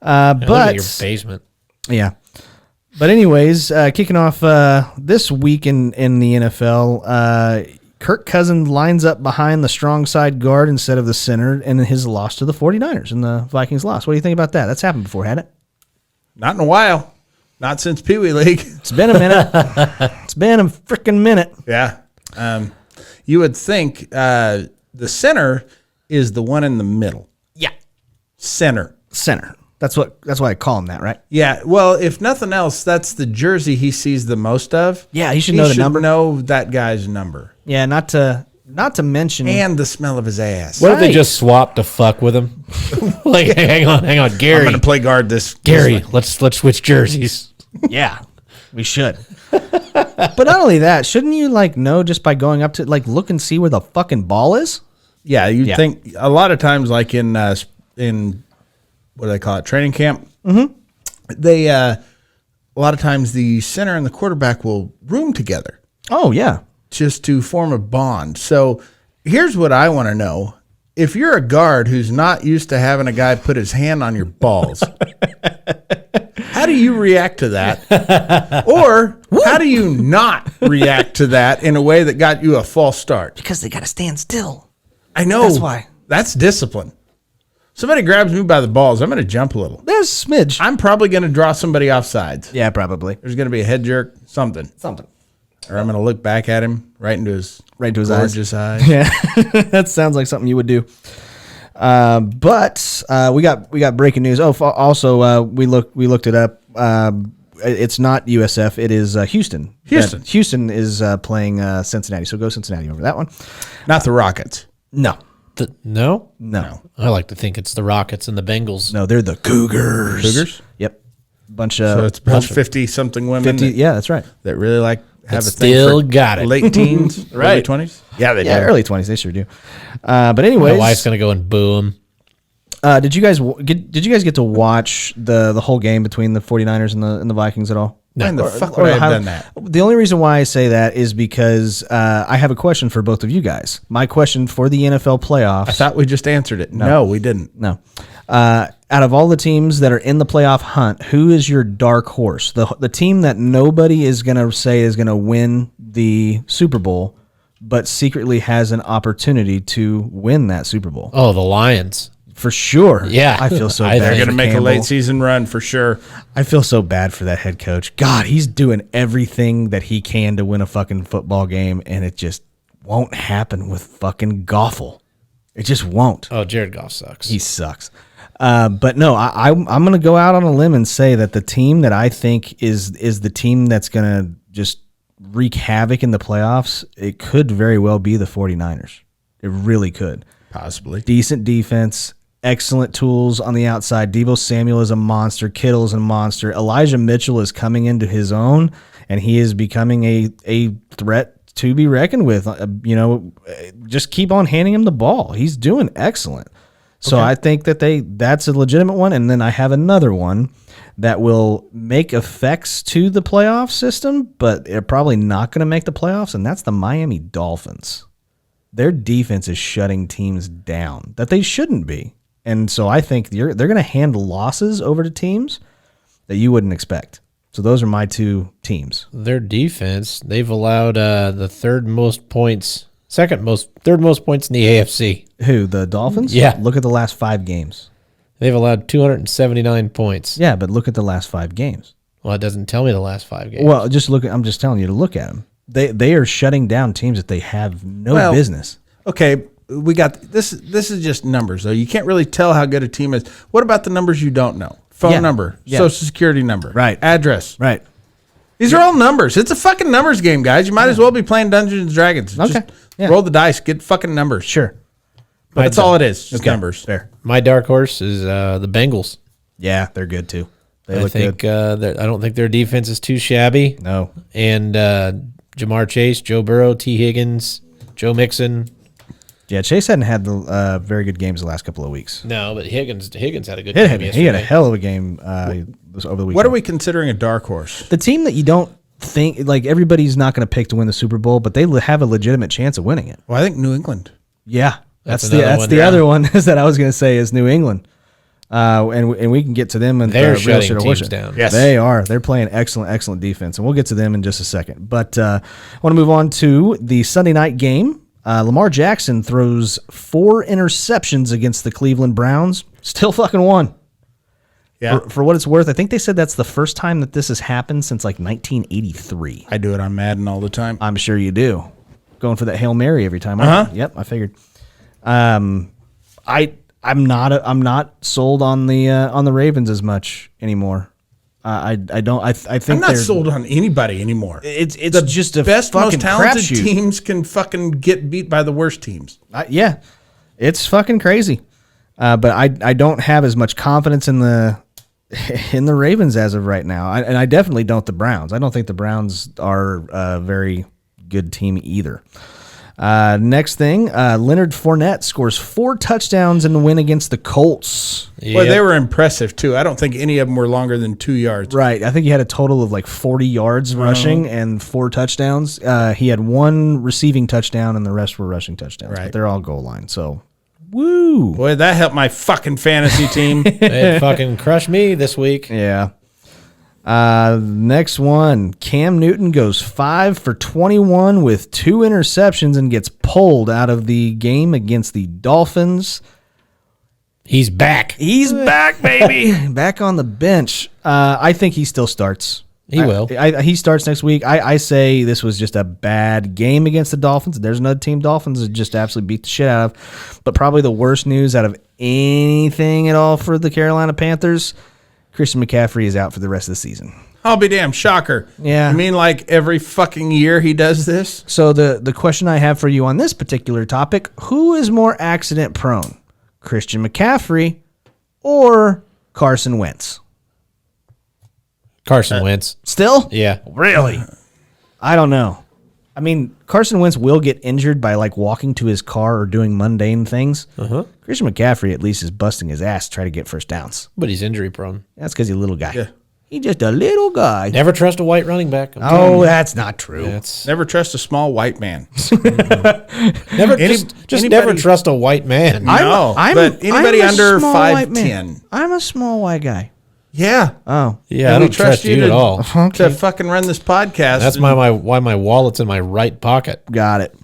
at But your basement. yeah. But anyways, kicking off this week in the NFL, Kirk Cousins lines up behind the strong side guard instead of the center in his loss to the 49ers, and the Vikings lost. What do you think about that? That's happened before, hadn't it? Not in a while. Not since Pee Wee League. It's been a minute. It's been a freaking minute. Yeah. You would think the center is the one in the middle. Yeah. Center. Center. That's why I call him that, right? Yeah. Well, if nothing else, that's the jersey he sees the most of. Yeah, he should know the number. Know that guy's number. Yeah, not to mention. And the smell of his ass. What if they Right. just swapped to fuck with him? Like, hang on, I'm Gary. going to play guard this. Gary, let's switch jerseys. Yeah, we should. But not only that, shouldn't you know just by going up to look and see where the fucking ball is? Yeah, you'd Yeah. think a lot of times, like in what do they call it, training camp. Mm-hmm. They a lot of times the center and the quarterback will room together Oh yeah. just to form a bond. So here's what I want to know: if you're a guard who's not used to having a guy put his hand on your balls, how do you react to that? Or how do you not react to that in a way that got you a false start? Because they got to stand still. I know. That's why. That's discipline. Somebody grabs me by the balls, I'm going to jump a little. There's a smidge. I'm probably going to draw somebody off sides. Yeah, probably. There's going to be a head jerk, something. Or I'm going to look back at him right into his eyes. gorgeous eyes. Yeah, that sounds like something you would do. But we got breaking news. Oh, also we looked it up. It's not USF. It is Houston. Houston. Houston is playing Cincinnati. So go Cincinnati over that one. Not the Rockets. No. No? No. I like to think it's the Rockets and the Bengals. No, they're the Cougars. Cougars? Yep. Bunch of So it's about 50-something women 50. Yeah, that's right. that really like have That a thing still for got it. late teens, early Right. 20s. Yeah, they Yeah, do. early 20s. They sure do. But My anyways, wife's going to go and boo him. did you guys get to watch the whole game between the 49ers and the Vikings at all? Why in the fuck Or would I have how- done that? The only reason why I say that is because I have a question for both of you guys. My question for the NFL playoffs. I thought we just answered it. No, we didn't. No. Out of all the teams that are in the playoff hunt, who is your dark horse? The team that nobody is going to say is going to win the Super Bowl, but secretly has an opportunity to win that Super Bowl. Oh, the Lions. For sure. Yeah. I feel so I bad. think They're for going to make a Campbell. late season run for sure. I feel so bad for that head coach. God, he's doing everything that he can to win a fucking football game, and it just won't happen with fucking Goffle. It just won't. Oh, Jared Goff sucks. He sucks. But no, I'm going to go out on a limb and say that the team that I think is the team that's going to just wreak havoc in the playoffs, it could very well be the 49ers. It really could. Possibly. Decent defense, excellent tools on the outside. Deebo Samuel is a monster. Kittle's a monster. Elijah Mitchell is coming into his own, and he is becoming a threat to be reckoned with. Just keep on handing him the ball. He's doing excellent. So I think that's a legitimate one. And then I have another one that will make effects to the playoff system, but they're probably not going to make the playoffs, and that's the Miami Dolphins. Their defense is shutting teams down that they shouldn't be. And so I think they're going to hand losses over to teams that you wouldn't expect. So those are my two teams. Their defense, they've allowed the third most points in the AFC. Who, the Dolphins? Yeah. Look at the last 5 games. They've allowed 279 points. Yeah, but look at the last 5 games. Well, it doesn't tell me the last 5 games. Well, I'm just telling you to look at them. They are shutting down teams that they have no business. Okay, we got this. This is just numbers, though. You can't really tell how good a team is. What about the numbers you don't know? Phone number, social security number, right? Address, right? These are all numbers. It's a fucking numbers game, guys. You might as well be playing Dungeons and Dragons. Okay, just roll the dice, get fucking numbers. Sure, but that's all it is. Just numbers. Fair. My dark horse is the Bengals. Yeah, they're good too. They I look think good. I don't think their defense is too shabby. No, and Jamar Chase, Joe Burrow, T. Higgins, Joe Mixon. Yeah, Chase hadn't had the very good games the last couple of weeks. No, but Higgins had a good game yesterday. He had a hell of a game over the weekend. What are we considering a dark horse? The team that you don't think, like, everybody's not going to pick to win the Super Bowl, but they have a legitimate chance of winning it. Well, I think New England. Yeah, that's another the other one is that I was going to say is New England. And we can get to them. And they're shutting teams down. Yes, they are. They're playing excellent defense, and we'll get to them in just a second. But I want to move on to the Sunday night game. Lamar Jackson throws 4 interceptions against the Cleveland Browns. Still fucking won. Yeah. For what it's worth, I think they said that's the first time that this has happened since like 1983. I do it on Madden all the time. I'm sure you do. Going for that Hail Mary every time. Yep, I figured. I'm not sold on the Ravens as much anymore. I don't. I think I'm not sold on anybody anymore. It's the just a best, fucking most talented crapshoot. teams can fucking get beat by the worst teams. Yeah, it's fucking crazy. But I don't have as much confidence in the Ravens as of right now, and I definitely don't the Browns. I don't think the Browns are a very good team either. Next thing, Leonard Fournette scores 4 touchdowns in the win against the Colts. Yep. Well, they were impressive too. I don't think any of them were longer than 2 yards. Right. I think he had a total of like 40 yards rushing and 4 touchdowns. He had 1 receiving touchdown and the rest were rushing touchdowns. Right. But they're all goal line. So, woo. Boy, that helped my fucking fantasy team. It fucking crushed me this week. Yeah. Next one, Cam Newton goes 5 for 21 with 2 interceptions and gets pulled out of the game against the Dolphins. He's back. He's back, baby. Back on the bench. I think he still starts. He will. He starts next week. I say this was just a bad game against the Dolphins. There's another team Dolphins that just absolutely beat the shit out of. But probably the worst news out of anything at all for the Carolina Panthers, Christian McCaffrey is out for the rest of the season. I'll be damned. Shocker. Yeah. You mean like every fucking year he does this? So the question I have for you on this particular topic, who is more accident prone? Christian McCaffrey or Carson Wentz? Carson Wentz. Still? Yeah. Really? I don't know. I mean, Carson Wentz will get injured by like walking to his car or doing mundane things. Christian McCaffrey at least is busting his ass to try to get first downs. But he's injury prone. That's because he's a little guy. Yeah. He's just a little guy. Never trust a white running back. Oh, that's not true. That's Never trust a small white man. never never trust a white man. But anybody I'm a under small white man. 5'10". I'm a small white guy. Yeah. Oh. Yeah, I And we don't trust you at all. To fucking run this podcast. That's why my wallet's in my right pocket. Got it.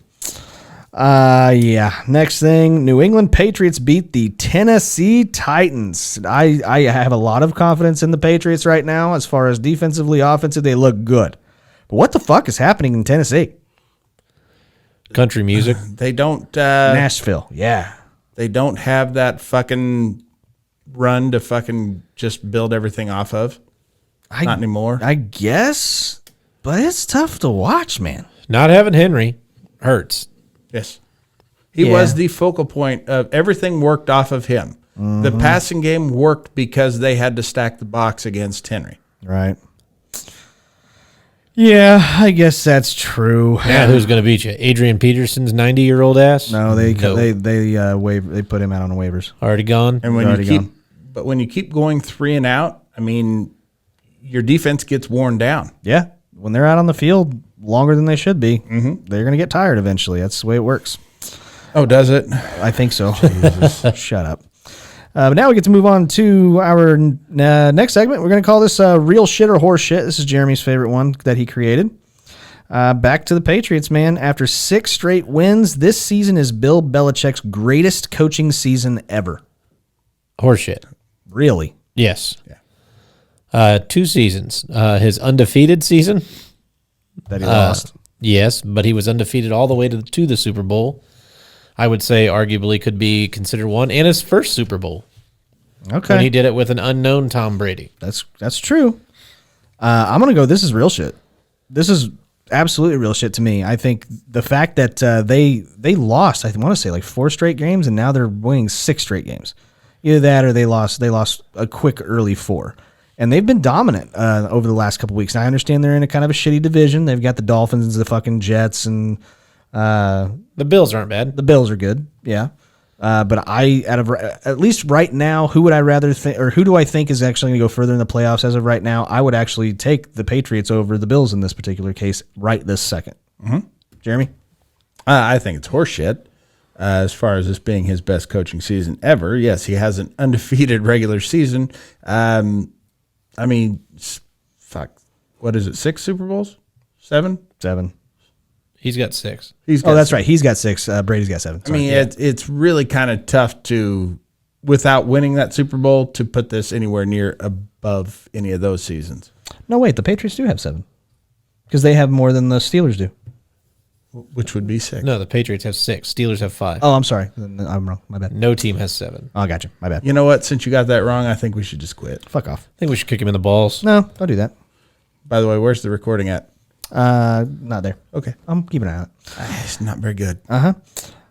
Yeah. Next thing, New England Patriots beat the Tennessee Titans. I have a lot of confidence in the Patriots right now as far as defensively, offensive. They look good. But what the fuck is happening in Tennessee? Country music. They don't. Nashville. Yeah. They don't have that fucking run to fucking just build everything off of. Not anymore. I guess. But it's tough to watch, man. Not having Henry hurts. Yes. He was the focal point of everything worked off of him. The passing game worked because they had to stack the box against Henry. Right. Yeah, I guess that's true. Now who's going to beat you? Adrian Peterson's 90-year-old ass? No, they put him out on waivers. Already gone? And when Already you keep, gone. but when you keep going 3 and out, I mean, your defense gets worn down. Yeah, when they're out on the field longer than they should be, they're going to get tired eventually. That's the way it works. Oh, does it? I think so. Shut up. But now we get to move on to our next segment. We're going to call this Real Shit or Horse Shit. This is Jeremy's favorite one that he created. Back to the Patriots, man. After 6 straight wins, this season is Bill Belichick's greatest coaching season ever. Horseshit. Really? Yes. Yeah. 2 seasons. His undefeated season. That he lost. Yes, but he was undefeated all the way to the Super Bowl. I would say arguably could be considered one, and his first Super Bowl. Okay. When he did it with an unknown Tom Brady. That's true. I'm going to go, this is real shit. This is absolutely real shit to me. I think the fact that they lost, I want to say like 4 straight games, and now they're winning 6 straight games. Either that or they lost a quick early 4. And they've been dominant over the last couple weeks. Now, I understand they're in a kind of a shitty division. They've got the Dolphins, the fucking Jets, and the Bills aren't bad. the Bills are good. Yeah. But at least right now, who would I rather think, or who do I think is actually going to go further in the playoffs as of right now? I would actually take the Patriots over the Bills in this particular case right this second. Mm-hmm. Jeremy? I think it's horseshit. As far as this being his best coaching season ever, yes, he has an undefeated regular season. I mean, fuck, what is it? 6 Super Bowls? 7? 7. He's got 6. That's right. He's got 6. Brady's got 7. Sorry. I mean, it's really kind of tough to, without winning that Super Bowl, to put this anywhere near above any of those seasons. No, wait. The Patriots do have 7 because they have more than the Steelers do. Which would be 6. No, the Patriots have 6. Steelers have 5. Oh, I'm sorry. I'm wrong. My bad. No team has 7. Oh, I got you. My bad. You know what? Since you got that wrong, I think we should just quit. Fuck off. I think we should kick him in the balls. No, don't do that. By the way, where's the recording at? Not there. Okay. I'm keeping an eye on it. It's not very good.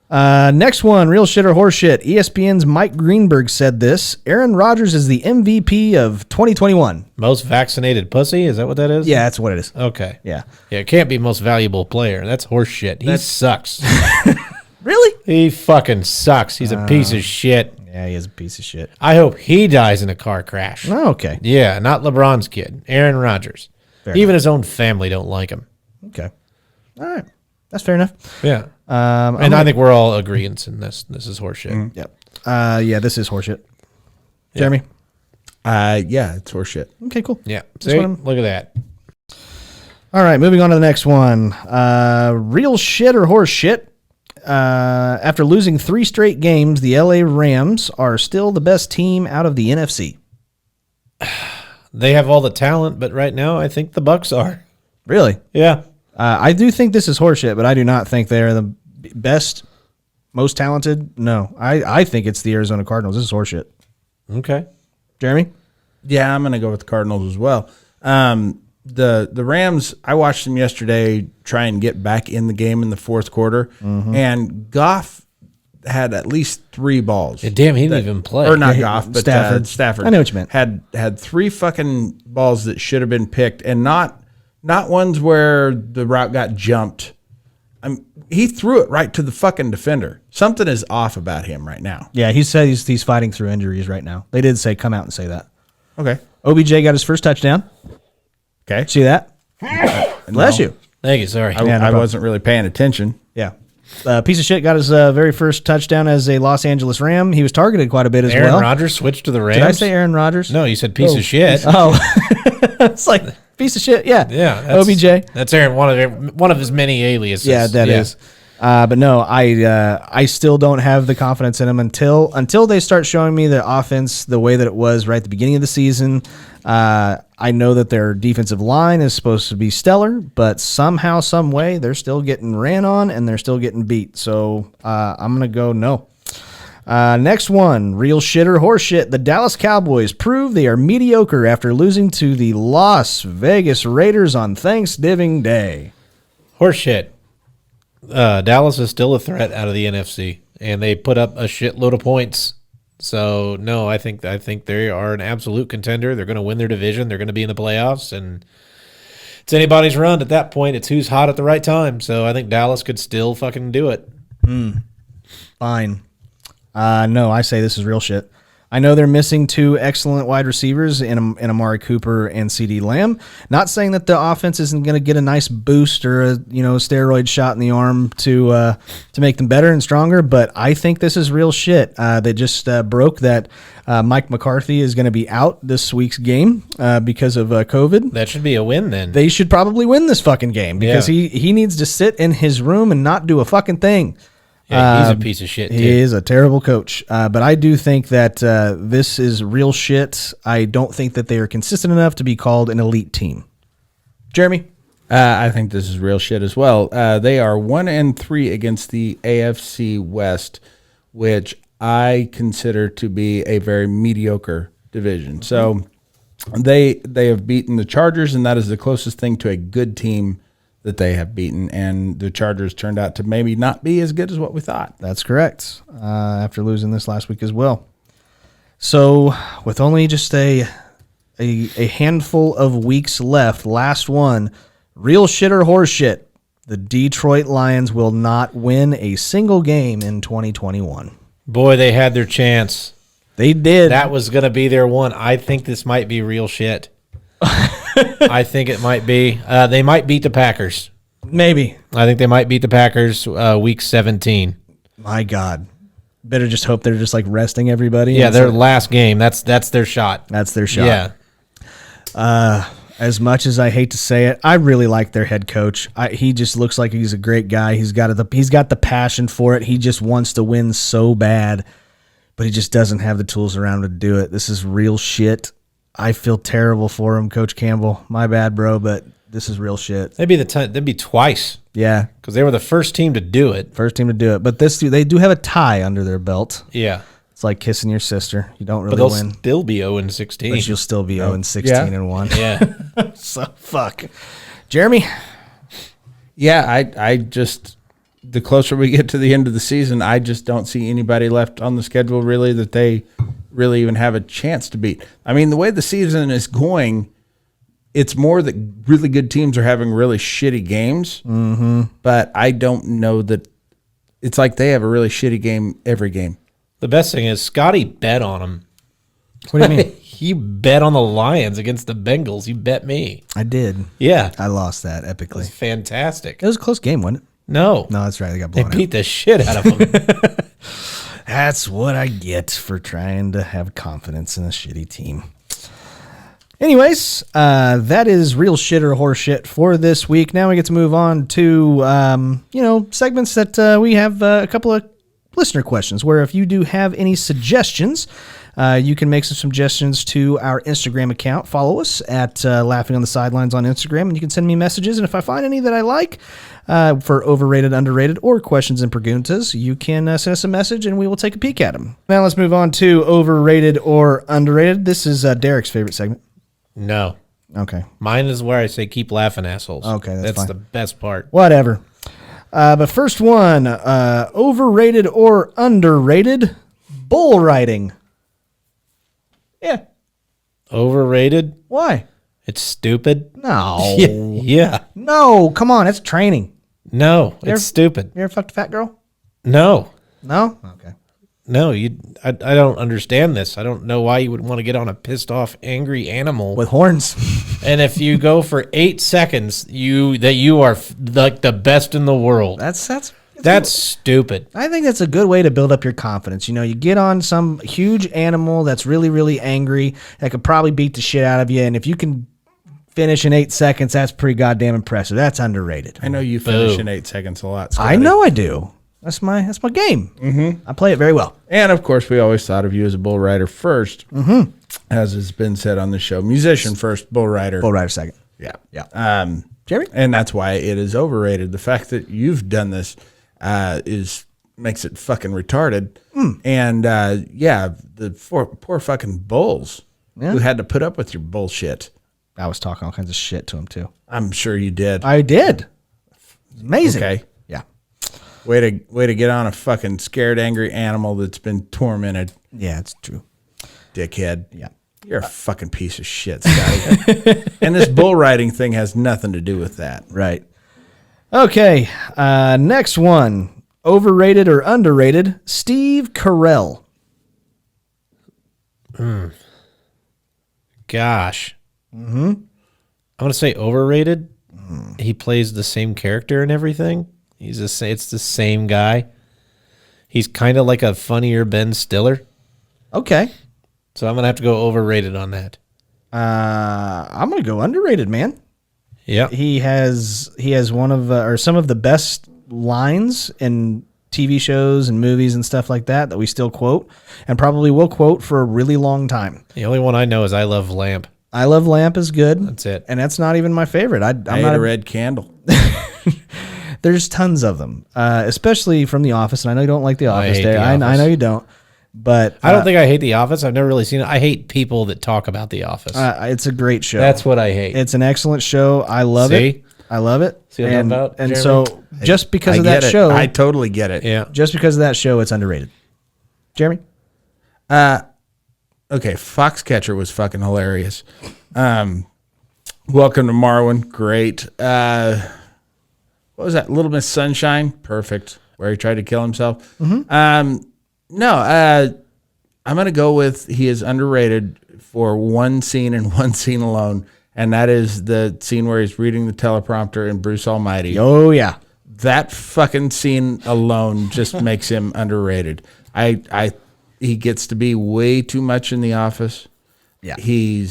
Next one, real shit or horse shit. ESPN's Mike Greenberg said this. Aaron Rodgers is the MVP of 2021. Most vaccinated pussy? Is that what that is? Yeah, that's what it is. Okay. Yeah. Yeah, it can't be most valuable player. That's horse shit. He sucks. Really? He fucking sucks. He's a piece of shit. Yeah, he is a piece of shit. I hope he dies in a car crash. Oh, okay. Yeah, not LeBron's kid. Aaron Rodgers. Fair Even his own family don't like him. Okay. All right. That's fair enough. Yeah. And I think we're all agreeing in this. This is horseshit. Yep. Yeah, this is horseshit. Jeremy? Yeah, it's horseshit. Okay, cool. Yeah. This See? one- Look at that. All right, moving on to the next one. Real shit or horse shit. After losing 3 straight games, the LA Rams are still the best team out of the NFC. They have all the talent, but right now I think the Bucks are. Really? Yeah. I do think this is horseshit, but I do not think they're the best, most talented. No, I think it's the Arizona Cardinals. This is horseshit. Okay. Jeremy? Yeah, I'm going to go with the Cardinals as well. The Rams, I watched them yesterday try and get back in the game in the 4th quarter, and Goff had at least 3 balls. Yeah, damn, he didn't even play. Or not Goff, but Stafford. Stafford. I know what you meant. Had 3 fucking balls that should have been picked, and not ones where the route got jumped. He threw it right to the fucking defender. Something is off about him right now. Yeah, he said he's fighting through injuries right now. They did say come out and say that. Okay. OBJ got his first touchdown. Okay. See that? Bless you. Thank you. Sorry. I, Yeah, no I problem. wasn't really paying attention. Yeah. Piece of shit got his very first touchdown as a Los Angeles Ram. He was targeted quite a bit as Aaron well. Rodgers switched to the Rams. Did I say Aaron Rodgers? No, you said piece of shit. Oh, it's like piece of shit. Yeah. Yeah. That's, OBJ. That's Aaron, one of his many aliases. Yeah, that is. But no, I still don't have the confidence in him until they start showing me the offense the way that it was right at the beginning of the season. I know that their defensive line is supposed to be stellar, but somehow, some way, they're still getting ran on and they're still getting beat. So I'm gonna go no. Next one, real shit or horse shit. The Dallas Cowboys prove they are mediocre after losing to the Las Vegas Raiders on Thanksgiving Day. Horse shit. Dallas is still a threat out of the NFC, and they put up a shitload of points. So no, I think they are an absolute contender. They're going to win their division. They're going to be in the playoffs, and it's anybody's run at that point. It's who's hot at the right time. So I think Dallas could still fucking do it. Fine. No, I say this is real shit. I know they're missing 2 excellent wide receivers in Amari Cooper and CeeDee Lamb. Not saying that the offense isn't going to get a nice boost or a steroid shot in the arm to make them better and stronger, but I think this is real shit. They just broke that Mike McCarthy is going to be out this week's game because of COVID. That should be a win then. They should probably win this fucking game because he needs to sit in his room and not do a fucking thing. Yeah, he's a piece of shit, too. He is a terrible coach. But I do think that this is real shit. I don't think that they are consistent enough to be called an elite team. Jeremy? I think this is real shit as well. They are 1-3 against the AFC West, which I consider to be a very mediocre division. So they have beaten the Chargers, and that is the closest thing to a good team that they have beaten, and the Chargers turned out to maybe not be as good as what we thought. That's correct. After losing this last week as well. So with only just a handful of weeks left, last one, real shit or horse shit, the Detroit Lions will not win a single game in 2021. Boy, they had their chance. They did. That was going to be their one. I think this might be real shit. I think it might be. They might beat the Packers. Maybe. I think they might beat the Packers week 17. My God. Better just hope they're just like resting everybody. Yeah, their last game. That's their shot. That's their shot. Yeah. As much as I hate to say it, I really like their head coach. He just looks like he's a great guy. He's got the passion for it. He just wants to win so bad, but he just doesn't have the tools around to do it. This is real shit. I feel terrible for him, Coach Campbell. My bad, bro, but this is real shit. They'd be twice. Yeah. Because they were the first team to do it. First team to do it. But they do have a tie under their belt. Yeah. It's like kissing your sister. You don't really But they'll win. still be 0-16. But you'll still be 0-16-1. Yeah. So, fuck. Jeremy? Yeah, I just, the closer we get to the end of the season, I just don't see anybody left on the schedule really that they really even have a chance to beat. I mean, the way the season is going, it's more that really good teams are having really shitty games. Mm-hmm. But I don't know that it's like they have a really shitty game every game. The best thing is Scotty bet on them. What do you mean? He bet on the Lions against the Bengals. He bet me. I did. Yeah. I lost that It epically. was fantastic. It was a close game, wasn't it? No. No, that's right. They got They blown out. beat the shit out of them. That's what I get for trying to have confidence in a shitty team. Anyways, that is real shit or horse shit for this week. Now we get to move on to, segments that we have a couple of listener questions where if you do have any suggestions, you can make some suggestions to our Instagram account. Follow us at Laughing on the Sidelines on Instagram, and you can send me messages. And if I find any that I like for overrated, underrated, or questions and preguntas, you can send us a message, and we will take a peek at them. Now let's move on to overrated or underrated. This is Derek's favorite segment. No. Okay. Mine is where I say keep laughing, assholes. Okay, that's fine. the best part. Whatever. But first one, overrated or underrated, bull riding. Yeah. Overrated? Why? It's stupid. No. Yeah. No, come on. It's training. No, You're- it's stupid. You ever fucked a fat girl? No. No? Okay. No, I don't understand this. I don't know why you would want to get on a pissed off, angry animal. With horns. And if you go for 8 seconds, you are like the best in the world. That's stupid. I think that's a good way to build up your confidence. You know, you get on some huge animal that's really, really angry that could probably beat the shit out of you. And if you can finish in 8 seconds, that's pretty goddamn impressive. That's underrated. I know you finish in 8 seconds a lot, Scotty. I know I do. That's my game. Mm-hmm. I play it very well. And of course, we always thought of you as a bull rider first, as has been said on the show. Musician first, bull rider. Bull rider second. Yeah. Jeremy? And that's why it is overrated. The fact that you've done this makes it fucking retarded. And the poor fucking bulls who had to put up with your bullshit. I was talking all kinds of shit to him too. I'm sure you did. I did. It's amazing. Okay. Yeah. Way to get on a fucking scared, angry animal that's been tormented. Yeah, it's true. Dickhead. Yeah. You're a fucking piece of shit, Scotty. And this bull riding thing has nothing to do with that. Right. Okay. Next one. Overrated or underrated? Steve Carell. Gosh. I'm gonna say overrated. He plays the same character and everything. It's the same guy. He's kind of like a funnier Ben Stiller. Okay. So I'm gonna have to go overrated on that. I'm gonna go underrated, man. Yeah. He has one of or some of the best lines in TV shows and movies and stuff like that we still quote and probably will quote for a really long time. The only one I know is I Love Lamp. I Love Lamp is good. That's it. And that's not even my favorite. I'm I not ate a red candle. There's tons of them, especially from The Office. And I know you don't like The Office, hate Dave. The I Office. know you don't. But I don't think I hate The Office. I've never really seen it. I hate people that talk about The Office. it's a great show. That's what I hate. It's an excellent show. I love See? it. I love it. See what I'm and about, and Jeremy? so just because I of that get it. show, I totally get it. Yeah. just because of that show, it's underrated. Jeremy? Okay, Foxcatcher was fucking hilarious. Welcome to Marwin. Great. What was that? Little Miss Sunshine? Perfect. Where he tried to kill himself. No, I'm going to go with he is underrated for one scene and one scene alone, and that is the scene where he's reading the teleprompter in Bruce Almighty. Oh, yeah. That fucking scene alone just makes him underrated. He gets to be way too much in the office. Yeah. He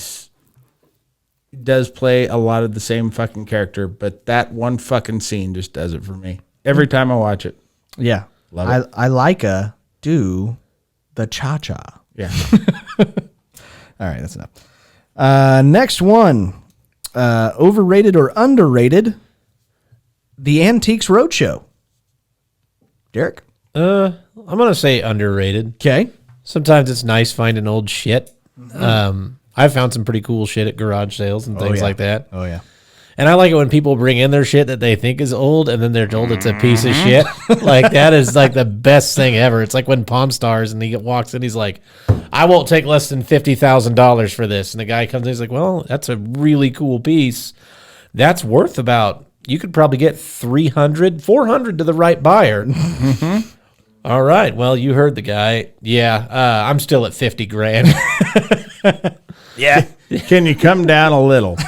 does play a lot of the same fucking character, but that one fucking scene just does it for me. Every time I watch it. Yeah. Love it. I like do the cha-cha. Yeah. All right, that's enough. Next one. Overrated or underrated? The Antiques Roadshow. Derek? I'm gonna say underrated. Okay. Sometimes it's nice finding old shit. I've found some pretty cool shit at garage sales and things yeah. like that. Oh, yeah. And I like it when people bring in their shit that they think is old and then they're told it's a piece of shit. Like, that is like the best thing ever. It's like when Palm Stars and he walks in, he's like, I won't take less than $50,000 for this. And the guy comes in, he's like, well, that's a really cool piece. That's worth about, you could probably get 300, 400 to the right buyer. All right. Well, you heard the guy. Yeah. I'm still at 50 grand. Yeah. Can you come down a little?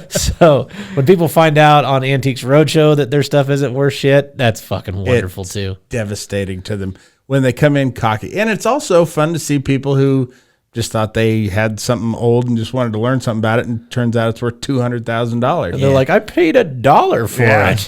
So when people find out on Antiques Roadshow that their stuff isn't worth shit, that's fucking wonderful It's too. devastating to them when they come in cocky. And it's also fun to see people who just thought they had something old and just wanted to learn something about it, and it turns out it's worth $200,000. And they're like, I paid $1 for it.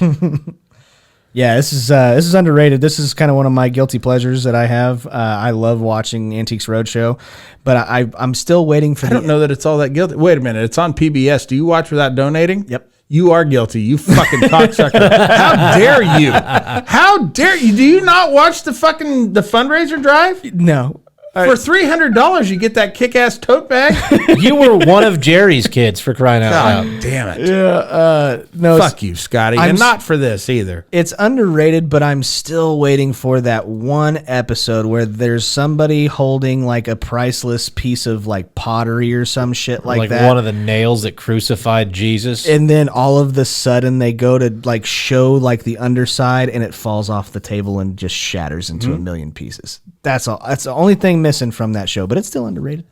Yeah, this is underrated. This is kind of one of my guilty pleasures that I have. I love watching Antiques Roadshow, but I'm still waiting for I don't know that it's all that guilty. Wait a minute. It's on PBS. Do you watch without donating? Yep. You are guilty. You fucking cocksucker. How dare you? How dare you? Do you not watch the fundraiser drive? No. For $300, you get that kick-ass tote bag? You were one of Jerry's kids, for crying out God loud. damn it. No. Fuck you, Scotty. I'm And not for this either. It's underrated, but I'm still waiting for that one episode where there's somebody holding like a priceless piece of like pottery or some shit like that. One of the nails that crucified Jesus. And then all of the sudden they go to like show like the underside and it falls off the table and just shatters into a million pieces. That's all. That's the only thing missing from that show, but it's still underrated.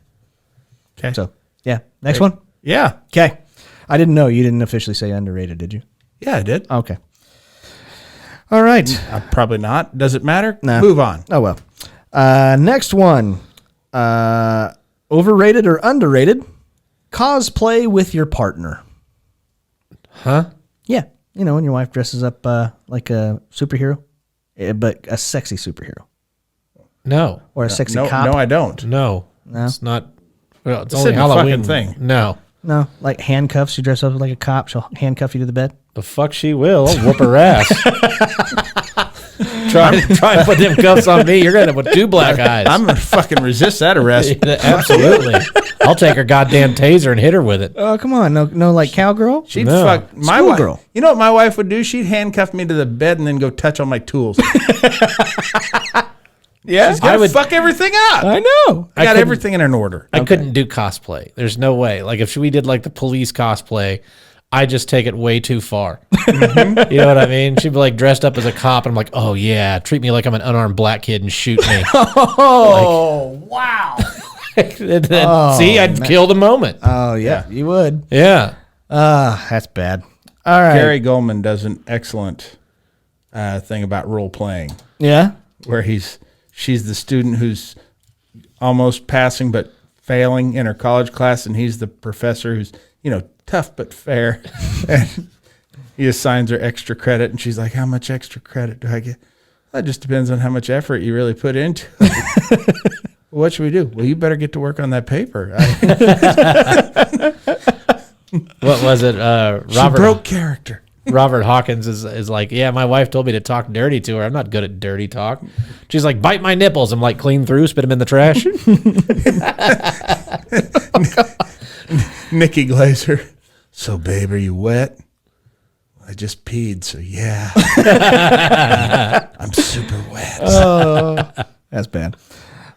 Okay. So yeah, next one. Yeah. Okay. I didn't know you didn't officially say underrated, did you? Yeah, I did. Okay. All right. Probably not. Does it matter? Nah. Move on. Oh well. Next one. Overrated or underrated? Cosplay with your partner. Huh? Yeah. You know, when your wife dresses up like a superhero, but a sexy superhero. No. Or a sexy No, cop. no, I don't. No. It's not. Well, it's This only isn't a Halloween. fucking thing. No. No, like handcuffs. You dress up like a cop. She'll handcuff you to the bed. The fuck she will. I'll whoop her ass. try and put them cuffs on me. You're going to put two black eyes. I'm going to fucking resist that arrest. Absolutely. I'll take her goddamn taser and hit her with it. Oh, come on. No, like cowgirl? She'd No. fuck my wife. Schoolgirl. You know what my wife would do? She'd handcuff me to the bed and then go touch all my tools. Yeah. She's got to fuck everything up. I know. I got everything in an order. I couldn't do cosplay. There's no way. Like if we did like the police cosplay, I just take it way too far. You know what I mean? She'd be like dressed up as a cop, and I'm like, oh yeah, treat me like I'm an unarmed black kid and shoot me. Oh, wow. And then, see, I'd kill the moment. Oh, yeah, you would. Yeah. That's bad. All right. Gary Goldman does an excellent thing about role playing, Yeah? where she's the student who's almost passing but failing in her college class, and he's the professor who's, tough but fair. And he assigns her extra credit, and she's like, how much extra credit do I get? That just depends on how much effort you really put into it. What should we do? Well, you better get to work on that paper. What was it? She broke character. Robert Hawkins is like, yeah, my wife told me to talk dirty to her. I'm not good at dirty talk. She's like, bite my nipples. I'm like, clean through, spit them in the trash. Nikki Glaser. So, babe, are you wet? I just peed, so yeah. I'm super wet. Oh, that's bad.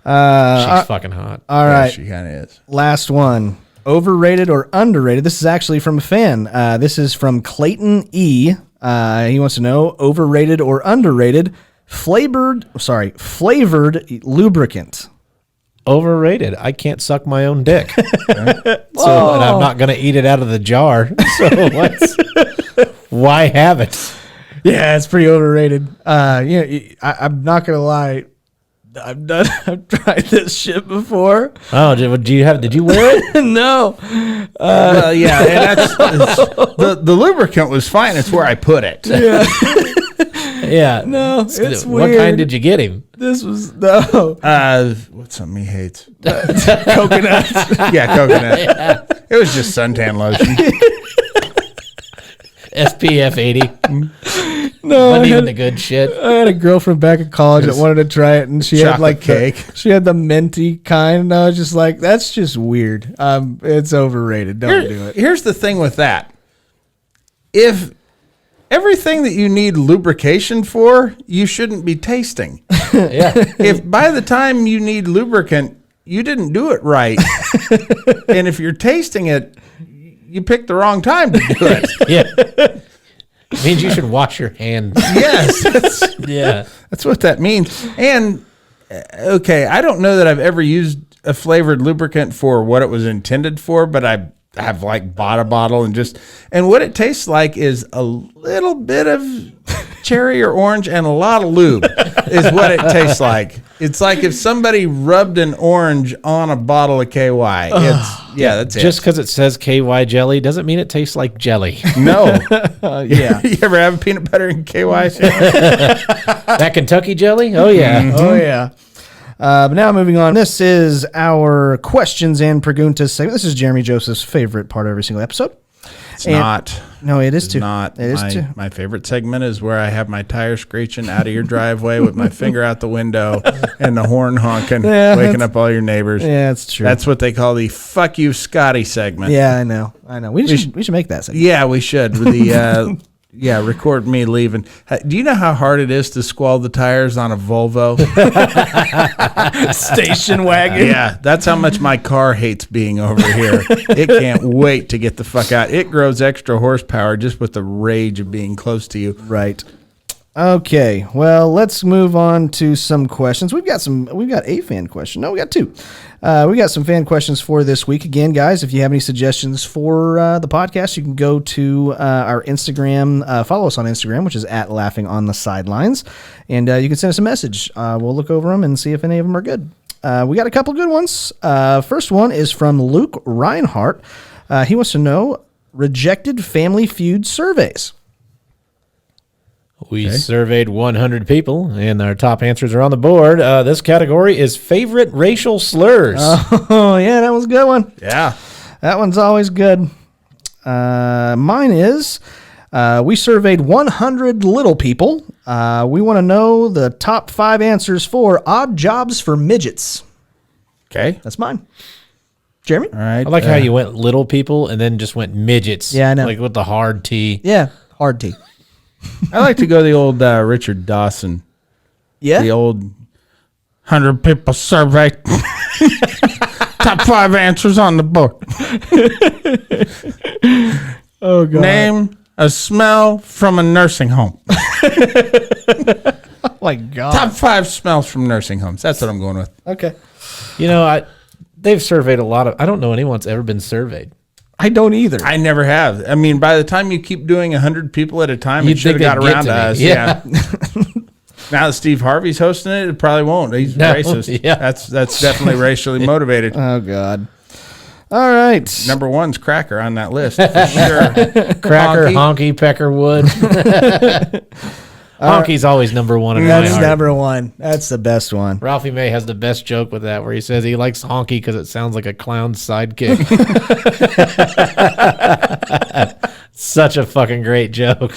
She's fucking hot. All right. Yeah, she kind of is. Last one. Overrated or underrated? This is actually from a fan. This is from Clayton E. He wants to know, overrated or underrated, flavored lubricant. Overrated. I can't suck my own dick. So, and I'm not going to eat it out of the jar. So why have it? Yeah, it's pretty overrated. I'm not gonna lie. I've tried this shit before. Oh, did you wear it? No. Well, yeah, and the lubricant was fine. It's where I put it. Yeah. No, it's what weird. kind did you get him? This was no What's something he hates? coconut. Yeah, coconut. Yeah. It was just suntan lotion. SPF 80. No, Wasn't even the good shit. I had a girlfriend back in college that wanted to try it, and she had like chocolate cake. She had the minty kind, and I was just like, "That's just weird. It's overrated. Don't do it." Here's the thing with that: if everything that you need lubrication for, you shouldn't be tasting. Yeah. If by the time you need lubricant, you didn't do it right, and if you're tasting it, you picked the wrong time to do it. Yeah. It means you should wash your hands. Yes. That's what that means. And, okay, I don't know that I've ever used a flavored lubricant for what it was intended for, but I have like bought a bottle and what it tastes like is a little bit of cherry or orange and a lot of lube is what it tastes like. It's like if somebody rubbed an orange on a bottle of KY. That's it. Just because it says KY jelly doesn't mean it tastes like jelly. No. Yeah. You ever have peanut butter and KY? That Kentucky jelly? Oh, yeah. Mm-hmm. Oh yeah. But now moving on. This is our questions and preguntas segment. This is Jeremy Joseph's favorite part of every single episode. It's not. No, it is It's too. not. It is too. My favorite segment is where I have my tire screeching out of your driveway with my finger out the window and the horn honking, waking up all your neighbors. Yeah, it's true. That's what they call the "fuck you, Scotty" segment. Yeah, I know. We should make that segment. Yeah, we should. With the record me leaving. Do you know how hard it is to squall the tires on a Volvo? Station wagon. Yeah, that's how much my car hates being over here. It can't wait to get the fuck out. It grows extra horsepower just with the rage of being close to you. Right. Okay. Well, let's move on to some questions. We've got a fan question. No, we got two. We got some fan questions for this week. Again, guys, if you have any suggestions for the podcast, you can go to our Instagram. Follow us on Instagram, which is @LaughingOnTheSidelines, and you can send us a message. We'll look over them and see if any of them are good. We got a couple good ones. First one is from Luke Reinhardt. He wants to know rejected Family Feud surveys. We surveyed 100 people, and our top answers are on the board. This category is favorite racial slurs. Oh, yeah, that was a good one. Yeah. That one's always good. Mine is, we surveyed 100 little people. We want to know the top 5 answers for odd jobs for midgets. Okay. That's mine. Jeremy? All right. I like how you went little people and then just went midgets. Yeah, I know. Like with the hard T. Yeah, hard T. I like to go the old Richard Dawson. Yeah? The old, 100 people survey. Top 5 answers on the board. Oh, God. Name a smell from a nursing home. Oh, my God. Top 5 smells from nursing homes. That's what I'm going with. Okay. You know, they've surveyed a lot of. I don't know anyone that's ever been surveyed. I don't either. I never have. I mean, by the time you keep doing 100 people at a time, You'd it should have think got they'd around get to to us. me. Yeah. Now that Steve Harvey's hosting it, it probably won't. He's No, racist. yeah. That's definitely racially motivated. Oh, God. All right. Number 1's Cracker on that list for sure. Cracker, Honky, Peckerwood. Honky's always number one in my That's heart. number 1. That's the best one. Ralphie May has the best joke with that, where he says he likes Honky because it sounds like a clown's sidekick. Such a fucking great joke.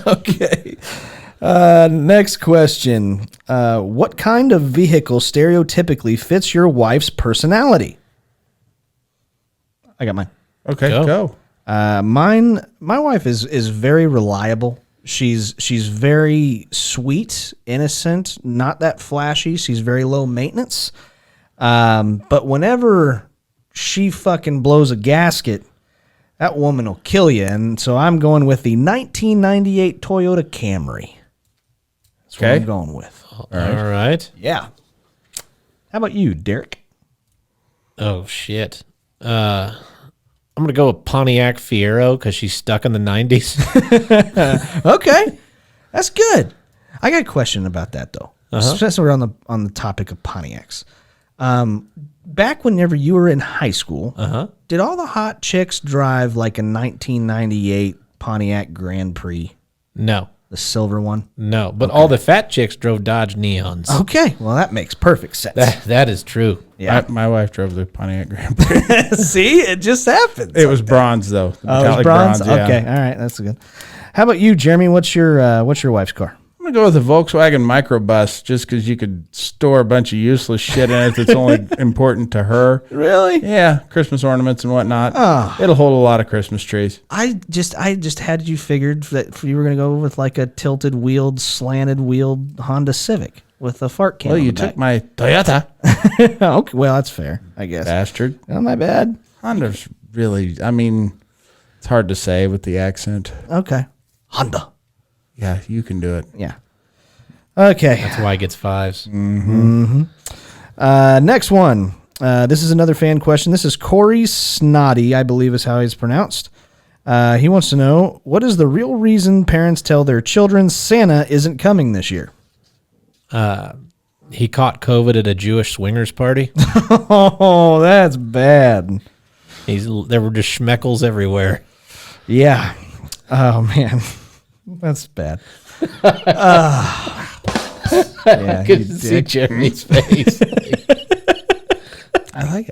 Okay. Next question. What kind of vehicle stereotypically fits your wife's personality? I got mine. Okay, Go. go. My wife is very reliable. She's very sweet, innocent, not that flashy. She's very low maintenance. But whenever she fucking blows a gasket, that woman will kill you. And so I'm going with the 1998 Toyota Camry. That's what Okay. I'm going with. All right. Yeah. How about you, Derek? Oh, shit. I'm going to go with Pontiac Fiero because she's stuck in the 90s. Okay, that's good. I got a question about that though. Since we're on the topic of Pontiacs, back whenever you were in high school, did all the hot chicks drive like a 1998 Pontiac Grand Prix, No. the silver one? No. But all the fat chicks drove Dodge Neons. Okay, well that makes perfect sense. That is true. Yeah. My wife drove the Pontiac Grand Prix. See, it just happens. It was bronze though. The Oh, it was metallic bronze. yeah. Okay, all right, that's good. How about you, Jeremy? What's your wife's car? I'm gonna go with the Volkswagen Microbus just because you could store a bunch of useless shit in it that's only important to her. Really? Yeah, Christmas ornaments and whatnot. Oh. It'll hold a lot of Christmas trees. I just had you figured that you were going to go with like a tilted wheeled, slanted wheeled Honda Civic with a fart can. Well, on you the took back. my Toyota, Okay, well, that's fair, I guess. bastard. Not my bad. Honda's really, I mean, it's hard to say with the accent. Okay. Honda. Yeah, you can do it. Yeah. Okay. That's why he gets 5s. Next one. This is another fan question. This is Corey Snoddy, I believe is how he's pronounced. He wants to know, what is the real reason parents tell their children Santa isn't coming this year? He caught COVID at a Jewish swingers party. Oh, that's bad. There were just schmeckles everywhere. Yeah. Oh, man. That's bad. Yeah, you Couldn't see dick. Jeremy's face. I like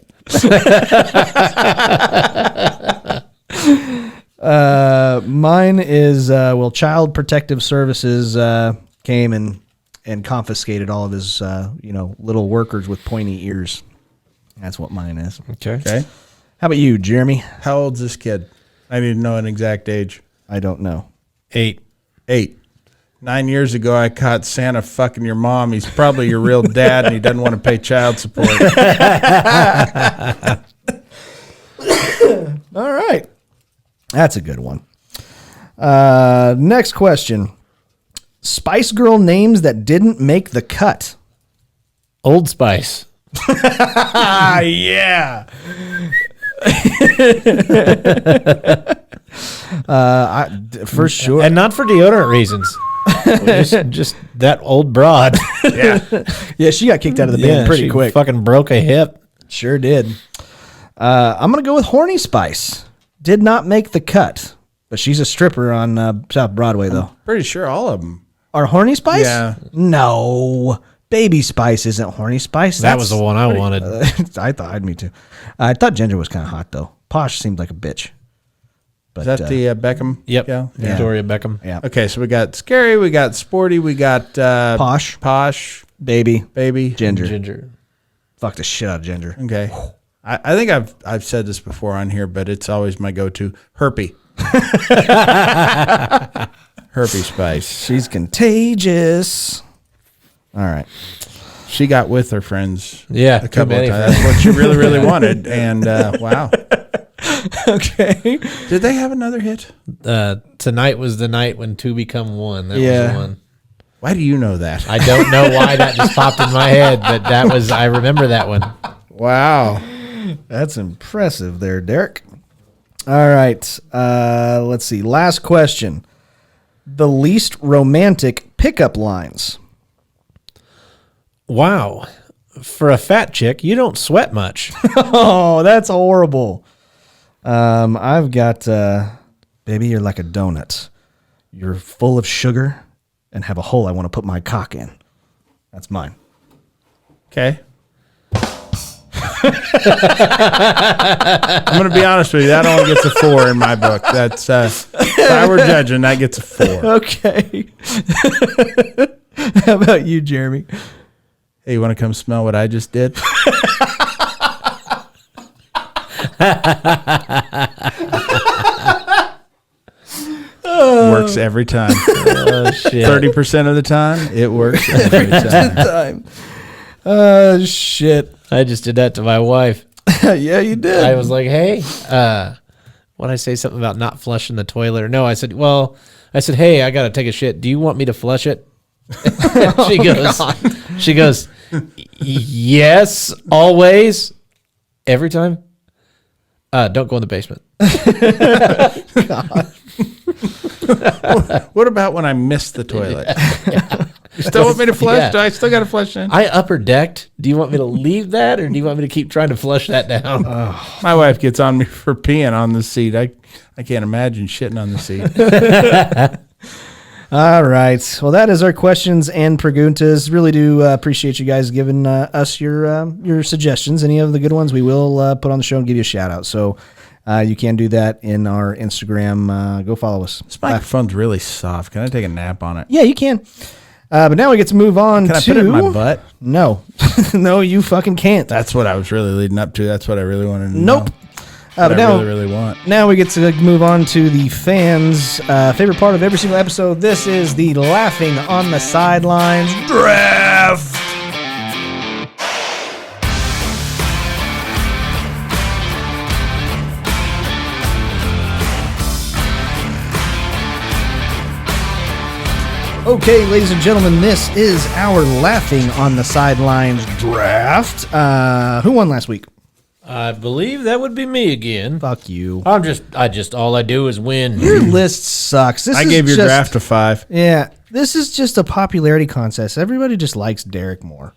it. Mine is, Child Protective Services came and confiscated all of his, little workers with pointy ears. That's what mine is. Okay. Okay. How about you, Jeremy? How old's this kid? I need to know an exact age. I don't know. 8. 8. 9 years ago, I caught Santa fucking your mom. He's probably your real dad, and he doesn't want to pay child support. All right. That's a good one. Next question. Spice Girl names that didn't make the cut. Old Spice. Ah, yeah. For sure. And not for deodorant reasons. just that old broad. Yeah, she got kicked out of the band pretty she quick. Fucking broke a hip. Sure did. I'm going to go with Horny Spice. Did not make the cut, but she's a stripper on South Broadway, though. Pretty sure all of them. Are Horny Spice? Yeah. No. Baby Spice isn't Horny Spice. That was the one I wanted. Me too. I thought Ginger was kind of hot, though. Posh seemed like a bitch. But, Is that the Beckham? Yep. Yeah. Victoria Beckham. yeah. Okay, so we got scary, we got sporty, we got Posh, posh, baby, baby, Ginger. Ginger. Fuck the shit out of Ginger. Okay, I think I've said this before on here, but it's always my go-to. Herpy. Herpy Spice. She's contagious. All right. She got with her friends. Yeah, a couple of times. That's what she really, really wanted. And wow. Okay. Did they have another hit? Tonight was the night when two become one. That was the one. Why do you know that? I don't know why that just popped in my head, but I remember that one. Wow. That's impressive there, Derek. All right. Let's see. Last question. The least romantic pickup lines. Wow. For a fat chick, you don't sweat much. Oh, that's horrible. I've got, baby, you're like a donut. You're full of sugar and have a hole I want to put my cock in. That's mine. Okay. I'm going to be honest with you. That only gets a 4 in my book. That's if I were judging, that gets a 4. Okay. How about you, Jeremy? Hey, you want to come smell what I just did? Works every time. Oh, shit. 30% of the time, it works every time. Shit. I just did that to my wife. Yeah, you did. I was like, hey, when I say something about not flushing the toilet, or no, I said, hey, I got to take a shit. Do you want me to flush it? She goes, yes, always, every time. Don't go in the basement. God. What about when I miss the toilet? You still want me to flush? Yeah. Do I still got to flush in? I upper decked. Do you want me to leave that, or do you want me to keep trying to flush that down? My wife gets on me for peeing on the seat. I can't imagine shitting on the seat. All right. Well, that is our questions and preguntas. Really do appreciate you guys giving us your suggestions. Any of the good ones we will put on the show and give you a shout out. So you can do that in our Instagram. Go follow us. This microphone's really soft. Can I take a nap on it? Yeah, you can. But now we get to move on Can I put it in my butt? No. No, you fucking can't. That's what I was really leading up to. That's what I really wanted to Nope. know. But now, I really want. Now we get to move on to the fans' favorite part of every single episode. This is the Laughing on the Sidelines Draft. Okay, ladies and gentlemen, this is our Laughing on the Sidelines Draft. Who won last week? I believe that would be me again. Fuck you. I just all I do is win. Your list sucks. I gave your draft a 5. Yeah, this is just a popularity contest. Everybody just likes Derek more.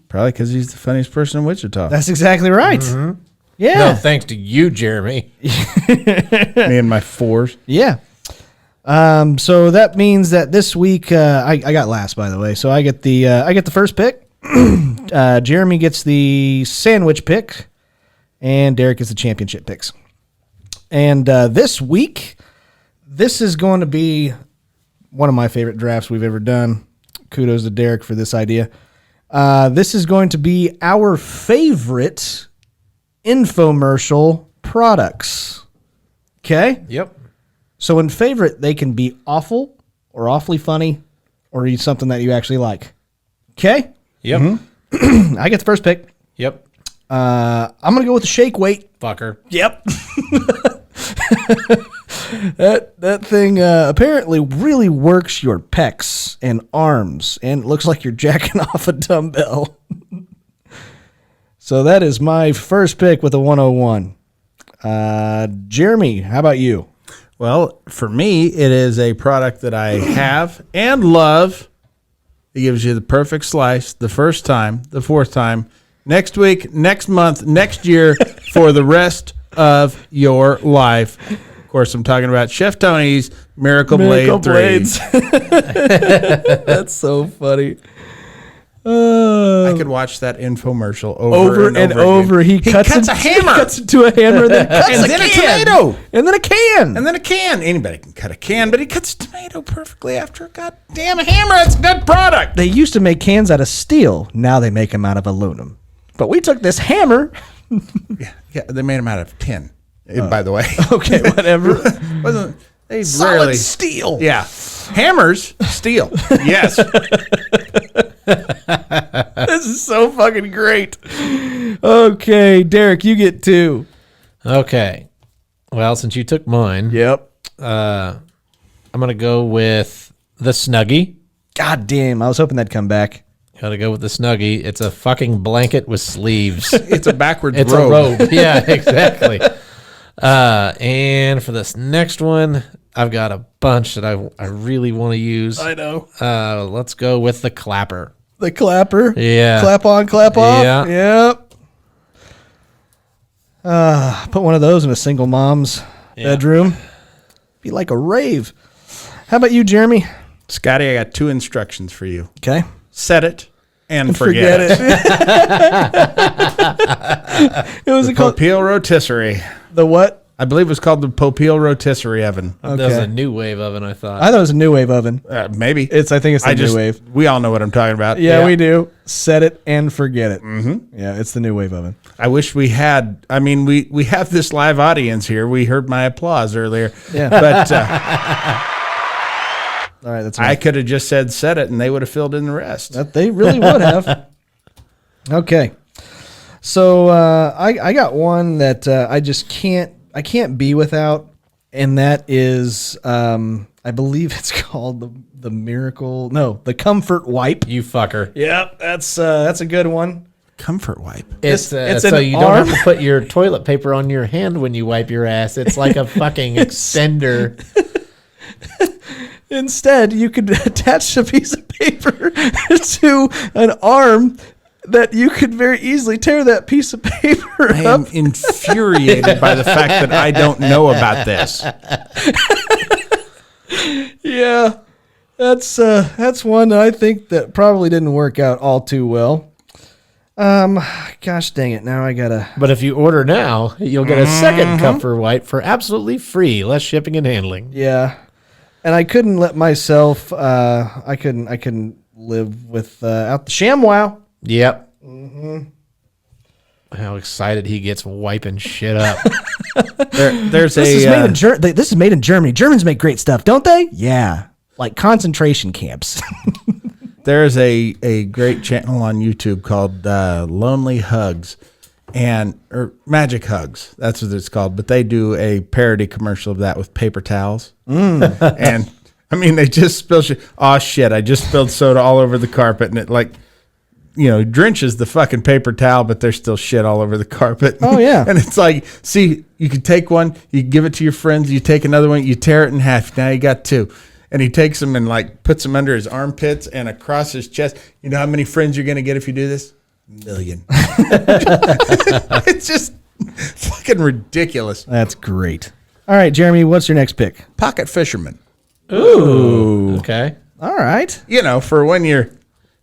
Probably because he's the funniest person in Wichita. That's exactly right. Mm-hmm. Yeah. No, thanks to you, Jeremy. Me and my 4s. Yeah. So that means that this week I got last, by the way. So I get the first pick. Jeremy gets the sandwich pick, and Derek gets the championship picks. And this week, this is going to be one of my favorite drafts we've ever done. Kudos to Derek for this idea. This is going to be our favorite infomercial products. Okay? Yep. So in favorite, they can be awful or awfully funny or something that you actually like. Okay? Yep. Mm-hmm. I get the first pick. Yep. I'm going to go with the shake weight. Fucker. Yep. That thing apparently really works your pecs and arms, and it looks like you're jacking off a dumbbell. So that is my first pick with a 101. Jeremy, how about you? Well, for me, it is a product that I have and love. It gives you the perfect slice the first time, the fourth time, next week, next month, next year, for the rest of your life. Of course, I'm talking about Chef Tony's Miracle Blade 3. That's so funny. I could watch that infomercial over and over. He cuts a hammer. He cuts into a hammer, then cuts And then a tomato. and then a can. And then a can. Anybody can cut a can, but he cuts a tomato perfectly after a goddamn hammer. That's a good product. They used to make cans out of steel. Now they make them out of aluminum. But we took this hammer. Yeah, they made them out of tin, by the way. Okay, whatever. Wasn't they Solid rarely steel. Yeah. Hammers, steel. Yes. This is so fucking great. Okay, Derek, you get 2. Okay. Well, since you took mine, Yep. I'm going to go with the Snuggie. God damn, I was hoping that'd come back. Got to go with the Snuggie. It's a fucking blanket with sleeves. It's a backwards It's robe. a robe. Yeah, exactly. And for this next one, I've got a bunch that I really want to use. I know. Let's go with the clapper. The clapper. Yeah. Clap on, clap off. Yeah. Yep. Put one of those in a single mom's bedroom. Be like a rave. How about you, Jeremy? Scotty, I got 2 instructions for you. Okay. Set it and forget it. It was called Popeil rotisserie. the what? I believe it was called the Popeil rotisserie oven. That was a new wave oven, I thought. I thought it was a new wave oven. Maybe. I think it's the new wave. We all know what I'm talking about. Yeah, we do. Set it and forget it. Mm-hmm. Yeah, it's the new wave oven. I wish we had. I mean, we have this live audience here. We heard my applause earlier. Yeah. But All right, that's I right. could have just said set it and they would have filled in the rest. That they really would have. Okay. So I got one that I just can't be without, and that is I believe it's called the Comfort Wipe. You fucker. Yep, that's a good one. Comfort wipe. It's It's so an you arm. don't have to put your toilet paper on your hand when you wipe your ass. It's like a fucking extender. Instead, you could attach a piece of paper to an arm that you could very easily tear that piece of paper I up. am infuriated by the fact that I don't know about this. Yeah, that's one that I think that probably didn't work out all too well. Gosh dang it! Now I gotta. But if you order now, you'll get a second comfort wipe for absolutely free, less shipping and handling. Yeah, and I couldn't let myself. I couldn't live without the Shamwow. Yep. Mm-hmm. How excited he gets wiping shit up. There's This is made in This is made in Germany. Germans make great stuff, don't they? Yeah, like concentration camps. There's a great channel on YouTube called Lonely Hugs or Magic Hugs. That's what it's called. But they do a parody commercial of that with paper towels. And I mean, they just spill shit. Oh shit! I just spilled soda all over the carpet, and it drenches the fucking paper towel, but there's still shit all over the carpet. Oh, yeah. And it's like, see, you could take one, you give it to your friends, you take another one, you tear it in half. Now you got 2. And he takes them and puts them under his armpits and across his chest. You know how many friends you're going to get if you do this? 1 million. It's just fucking ridiculous. That's great. All right, Jeremy, what's your next pick? Pocket Fisherman. Ooh. Okay. All right. For when you're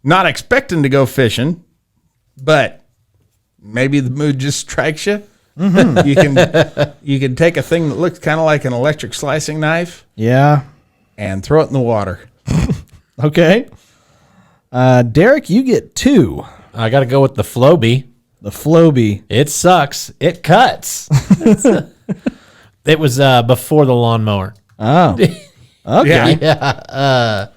not expecting to go fishing, but maybe the mood just strikes you. Mm-hmm. You can take a thing that looks kind of like an electric slicing knife. Yeah. And throw it in the water. Okay. Derek, you get 2. I got to go with the Flowbee. The Flowbee. It sucks. It cuts. It was before the lawnmower. Oh. Okay. Yeah.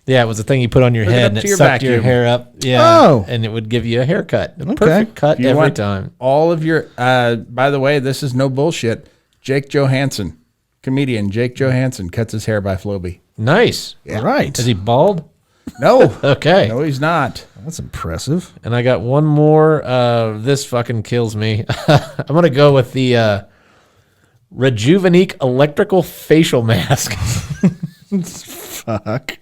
Yeah, it was a thing you put on your Hook it head up and to it your sucked your vacuum. hair up. Yeah. Oh. And it would give you a haircut. A perfect cut You every want time. all of your, by the way, this is no bullshit. Jake Johansson, comedian Jake Johansson, cuts his hair by Flowbee. Nice. All right. Is he bald? No. Okay. No, he's not. That's impressive. And I got one more. This fucking kills me. I'm going to go with the Rejuvenique electrical facial mask. Fuck.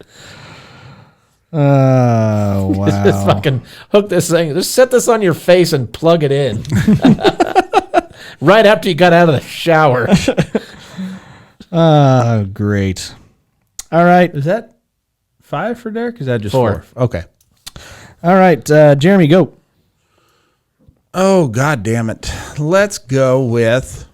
Oh, wow. Just fucking hook this thing. Just set this on your face and plug it in. Right after you got out of the shower. Oh, great. All right. Is that 5 for Derek? Is that just 4? 4? Okay. All right. Jeremy, go. Oh, God damn it. Let's go with.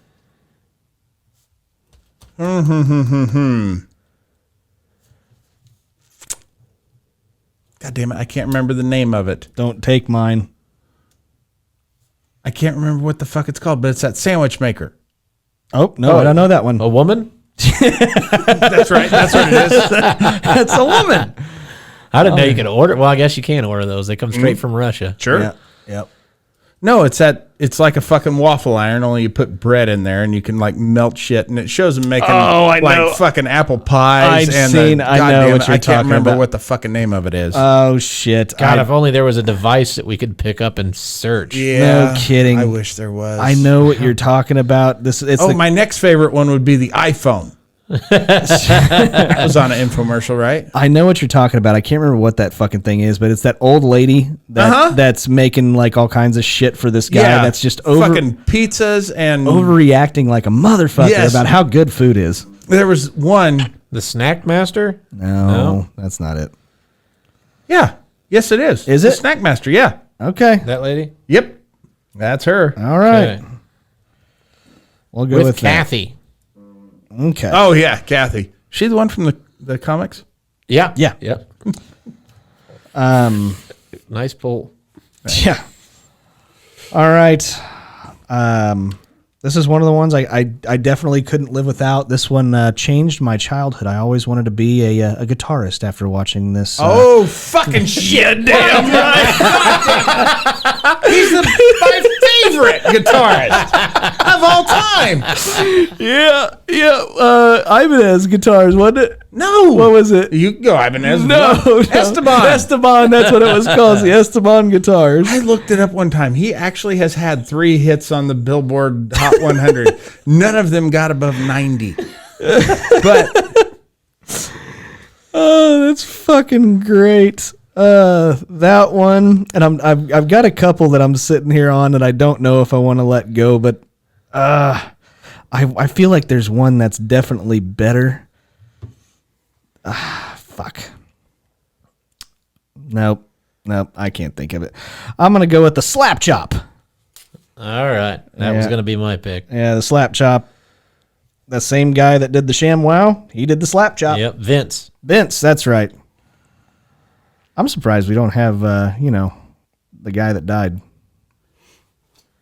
God damn it. I can't remember the name of it. Don't take mine. I can't remember what the fuck it's called, but it's that sandwich maker. Oh, no, I don't know that one. A woman? That's right. That's what it is. That's a woman. I didn't know you could order. Well, I guess you can order those. They come straight from Russia. Sure. Yeah. Yep. No, it's like a fucking waffle iron, only you put bread in there and you can like melt shit, and it shows them making I know. like fucking apple pies. I know what you're I can't talking remember about. what the fucking name of it is. Oh shit. God, if only there was a device that we could pick up and search. yeah, no kidding. I wish there was. I know what you're talking about. My next favorite one would be the iPhone. That was on an infomercial, right? I know what you're talking about. I can't remember what that fucking thing is, but it's that old lady that's making like all kinds of shit for this guy that's just fucking pizzas and overreacting like a motherfucker about how good food is. There was one. The Snack Master? No, that's not it. Yeah. Yes, it is. Is The it? Snack Master, yeah. Okay. That lady? Yep. That's her. All right. Okay. We'll go With with Kathy. that. Okay. Oh, yeah, Kathy. She the one from the comics? Yeah. Yeah. Yep. Nice pull. Yeah. All right. This is one of the ones I definitely couldn't live without. This one changed my childhood. I always wanted to be a guitarist after watching this. Oh, fucking shit. Damn right. He's my favorite guitarist of all time. Yeah. Ibanez guitars, wasn't it? No. What was it? You can go, Ibanez. No. Esteban, that's what it was called. The Esteban guitars. I looked it up one time. He actually has had 3 hits on the Billboard Hot 100. None of them got above 90. But Oh, that's fucking great. That one, and I've got a couple that I'm sitting here on that I don't know if I want to let go, but I feel like there's one that's definitely better. Fuck. Nope, I can't think of it. I'm gonna go with the slap chop. All right. That was going to be my pick. Yeah, the slap chop. The same guy that did the Shamwow, he did the slap chop. Yep. Vince. That's right. I'm surprised we don't have, the guy that died.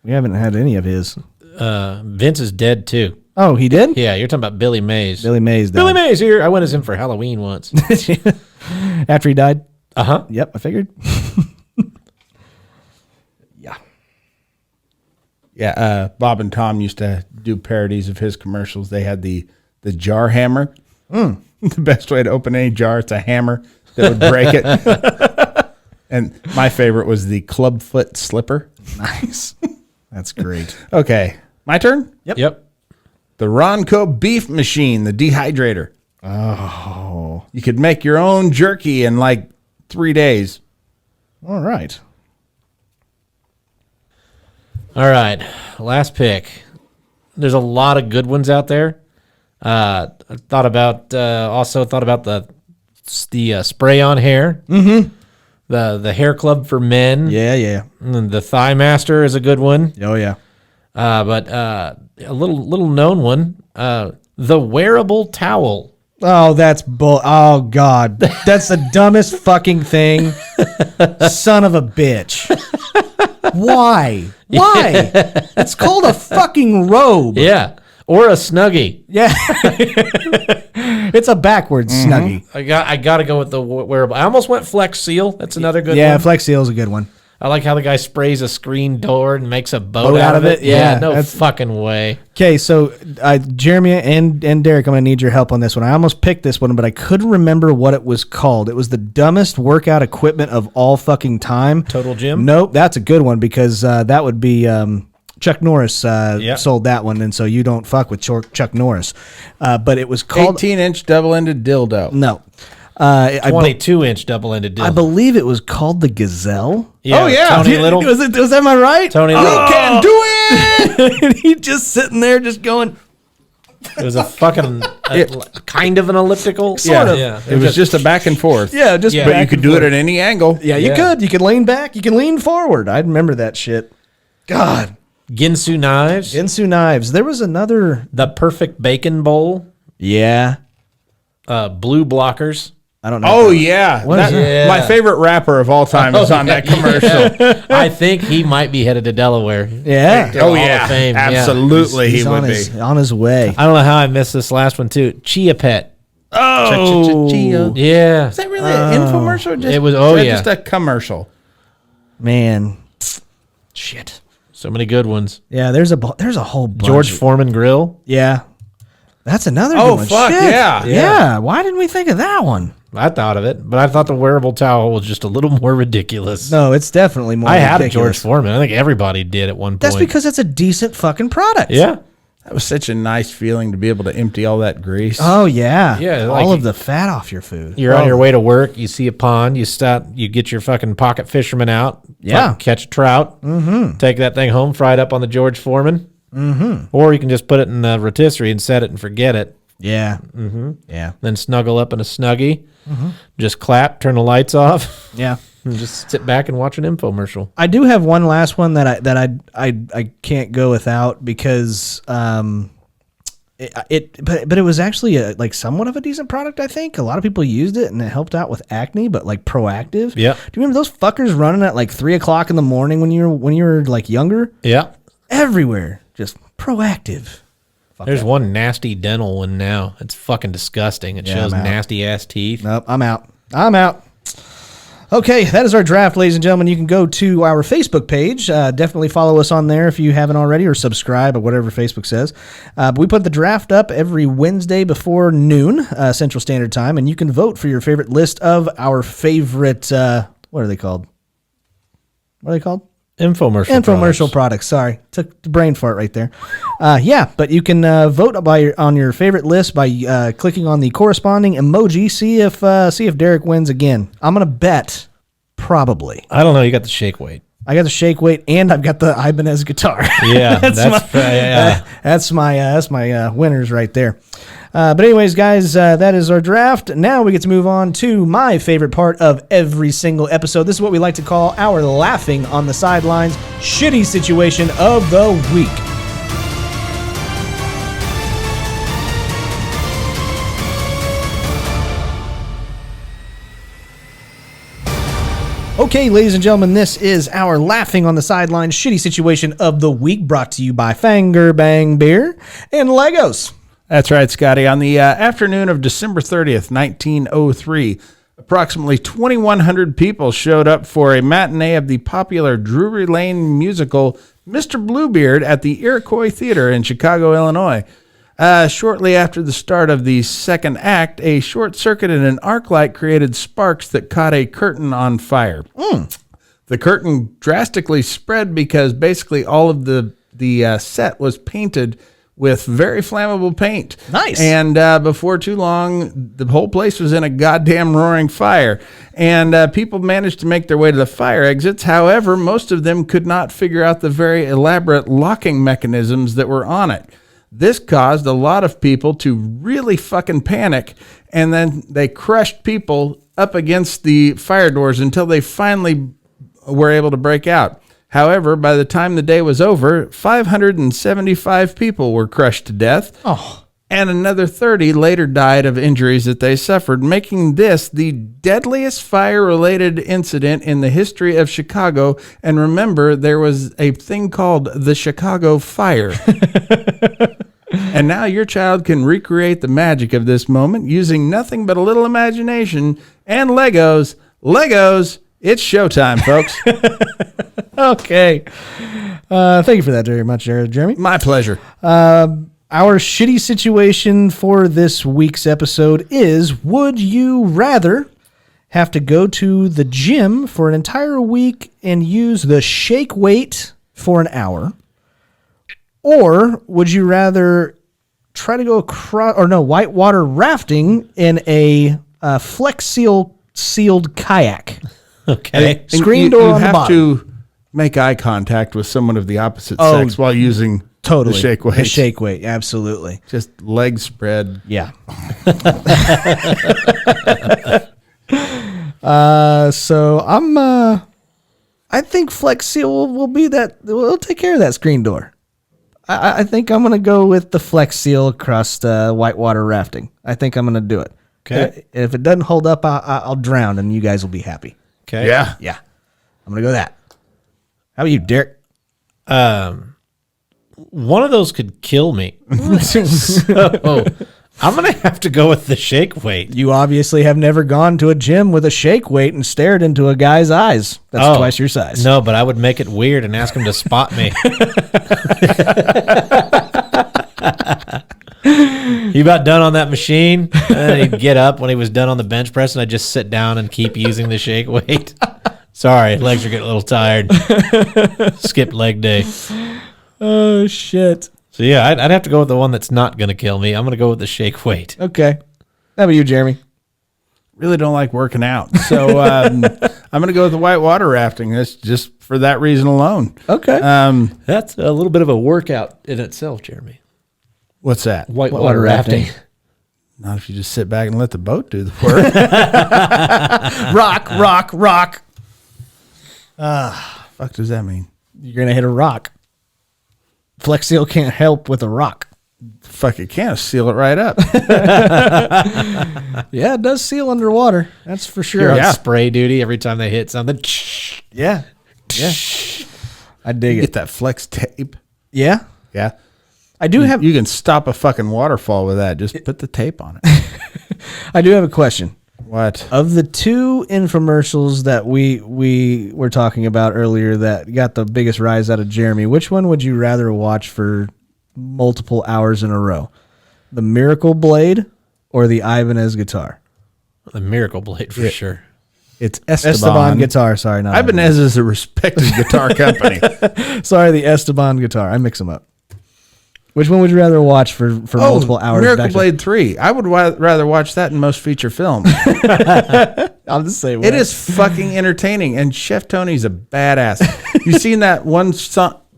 We haven't had any of his. Vince is dead too. Oh, he did? Yeah, you're talking about Billy Mays. Billy Mays died. Billy Mays here. I went as him for Halloween once. After he died? Uh-huh. Yep, I figured. Yeah. yeah, Bob and Tom used to do parodies of his commercials. They had the jar hammer. The best way to open any jar, it's a hammer that would break it. And my favorite was the clubfoot slipper. Nice. That's great. Okay, my turn? Yep. The Ronco beef machine, the dehydrator. Oh. You could make your own jerky in like 3 days. All right. All right. Last pick. There's a lot of good ones out there. I thought about the spray on hair. Mm-hmm. The hair club for men. Yeah. And the Thigh Master is a good one. Oh, yeah. But a little known one, the Wearable Towel. Oh, that's bull. Oh, God. That's the dumbest fucking thing. Son of a bitch. Why? It's called a fucking robe. Yeah, or a Snuggie. Yeah. It's a backwards Snuggie. I got to go with the Wearable. I almost went Flex Seal. That's another good Yeah, one. Flex Seal's a good one. I like how the guy sprays a screen door and makes a boat out of it. Yeah, no that's- fucking way. Okay, so Jeremy and Derek, I'm going to need your help on this one. I almost picked this one, but I couldn't remember what it was called. It was the dumbest workout equipment of all fucking time. Total Gym? Nope, that's a good one because that would be Chuck Norris sold that one, and so you don't fuck with Chuck Norris. But it was called... 18-inch double-ended dildo. No. 22-inch double-ended dildo. I believe it was called the Gazelle. Oh, yeah. Tony Little. Was that am I right? Tony Little. Can do it! And he just sitting there just going... It was a fucking kind of an elliptical. Sort of. Yeah. It was just a back and forth. Yeah, just Yeah. But back you could and do forth. it at any angle. Yeah, you Yeah. could. You could lean back. You can lean forward. I remember that shit. God. Ginsu knives. Insu knives. There was another... The perfect bacon bowl. Yeah. Blue blockers. I don't know. Oh, yeah. What is That- it? My favorite rapper of all time is on that commercial. I think he might be headed to Delaware. Yeah. Hall Oh, of yeah. Fame, yeah. Absolutely, He's he on would his, be. on his way. I don't know how I missed this last one too. Chia Pet. Oh, Chia. Yeah. Is that really an infomercial? Just, It was- just a commercial. man. Shit. So many good ones. Yeah, there's a whole bunch. George Foreman Grill. Yeah. That's another Oh, good one. fuck, Shit. yeah. Yeah. Why didn't we think of that one? I thought of it, but I thought the wearable towel was just a little more ridiculous. No, it's definitely more I had a George ridiculous. Foreman. I think everybody did at one point. That's because it's a decent fucking product. Yeah. That was such a nice feeling to be able to empty all that grease. Oh, yeah. Yeah, All like- of the fat off your food. You're on your way to work. You see a pond. You stop. You get your fucking pocket fisherman out. Yeah. fucking catch a trout. Mm-hmm. Take that thing home, fry it up on the George Foreman. Mm-hmm. Or you can just put it in the rotisserie and set it and forget it. Yeah. Mm-hmm. Yeah. Then snuggle up in a Snuggie. Mm-hmm. Just clap, turn the lights off, Yeah. and just sit back and watch an infomercial. I do have one last one that I can't go without because but it was actually like somewhat of a decent product. I think a lot of people used it and it helped out with acne, but like Proactive. Yeah. Do you remember those fuckers running at like 3 o'clock in the morning when you were like younger? Yeah. Everywhere, just Proactive. There's one nasty dental one now. It's fucking disgusting. It Yeah, shows I'm out. nasty ass teeth. Nope, I'm out. Okay, that is our draft, ladies and gentlemen. You can go to our Facebook page. Definitely follow us on there if you haven't already, or subscribe, or whatever Facebook says. But we put the draft up every Wednesday before noon Central Standard Time, and you can vote for your favorite list of our favorite. What are they called? Infomercial products. Sorry, took the brain fart right there. But you can vote on your favorite list by clicking on the corresponding emoji. See if Derek wins again. I'm gonna bet probably. I don't know. You got the shake weight. I got the shake weight and I've got the Ibanez guitar. Yeah, that's my winners right there. But anyways, guys, that is our draft. Now we get to move on to my favorite part of every single episode. This is what we like to call our laughing on the sidelines shitty situation of the week. Okay, ladies and gentlemen, this is our laughing on the sidelines shitty situation of the week, brought to you by Fanger Bang Beer and Legos. That's right, Scotty. On the afternoon of December 30th, 1903, approximately 2,100 people showed up for a matinee of the popular Drury Lane musical Mr. Bluebeard at the Iroquois Theater in Chicago, Illinois. Shortly after the start of the second act, a short circuit in an arc light created sparks that caught a curtain on fire. The curtain drastically spread because basically all of the set was painted with very flammable paint. Nice. And before too long, the whole place was in a goddamn roaring fire. And people managed to make their way to the fire exits. However, most of them could not figure out the very elaborate locking mechanisms that were on it. This caused a lot of people to really fucking panic, and then they crushed people up against the fire doors until they finally were able to break out. However, by the time the day was over, 575 people were crushed to death, and another 30 later died of injuries that they suffered, making this the deadliest fire-related incident in the history of Chicago. And remember, there was a thing called the Chicago Fire. And now your child can recreate the magic of this moment using nothing but a little imagination and Legos. Legos, it's showtime, folks. Okay. Thank you for that very much, Jeremy. My pleasure. Our shitty situation for this week's episode is, would you rather have to go to the gym for an entire week and use the shake weight for an hour? Or would you rather try to go whitewater rafting in a Flex Seal sealed kayak? Okay. Screen door on the have bottom. to make eye contact with someone of the opposite sex while using Totally. the shake weight. The shake weight, absolutely. Just legs spread. Yeah. So I think Flex Seal will be that. We'll take care of that screen door. I think I'm going to go with the Flex Seal across whitewater rafting. I think I'm going to do it. Okay. If it doesn't hold up, I'll drown, and you guys will be happy. Okay. Yeah. Yeah. I'm going to go that. How about you, Derek? One of those could kill me. So I'm going to have to go with the shake weight. You obviously have never gone to a gym with a shake weight and stared into a guy's eyes. That's twice your size. No, but I would make it weird and ask him to spot me. He about done on that machine? And he'd get up when he was done on the bench press, and I'd just sit down and keep using the shake weight. Sorry, legs are getting a little tired. Skip leg day. Oh, shit. So, yeah, I'd have to go with the one that's not going to kill me. I'm going to go with the shake weight. Okay. How about you, Jeremy? Really don't like working out. So I'm going to go with the whitewater rafting. That's just for that reason alone. Okay. That's a little bit of a workout in itself, Jeremy. What's that? Whitewater rafting. Not if you just sit back and let the boat do the work. Rock. Fuck does that mean? You're going to hit a rock. Flex Seal can't help with a rock. Fuck, it can't seal it right up. Yeah, it does seal underwater. That's for sure. You're on spray duty every time they hit something. Yeah. I dig Get it. that flex tape. Yeah. Yeah. I do have You can stop a fucking waterfall with that. Just put the tape on it. I do have a question. What? Of the two infomercials that we were talking about earlier that got the biggest rise out of Jeremy, which one would you rather watch for multiple hours in a row? The Miracle Blade or the Ibanez guitar? The Miracle Blade for sure. It's Esteban. Esteban guitar. Sorry, not Ibanez is a respected guitar company. Sorry, the Esteban guitar. I mix them up. Which one would you rather watch for multiple hours? Miracle back Blade 3. I would rather watch that than most feature films. I'm the same way. It is fucking entertaining, and Chef Tony's a badass. You seen that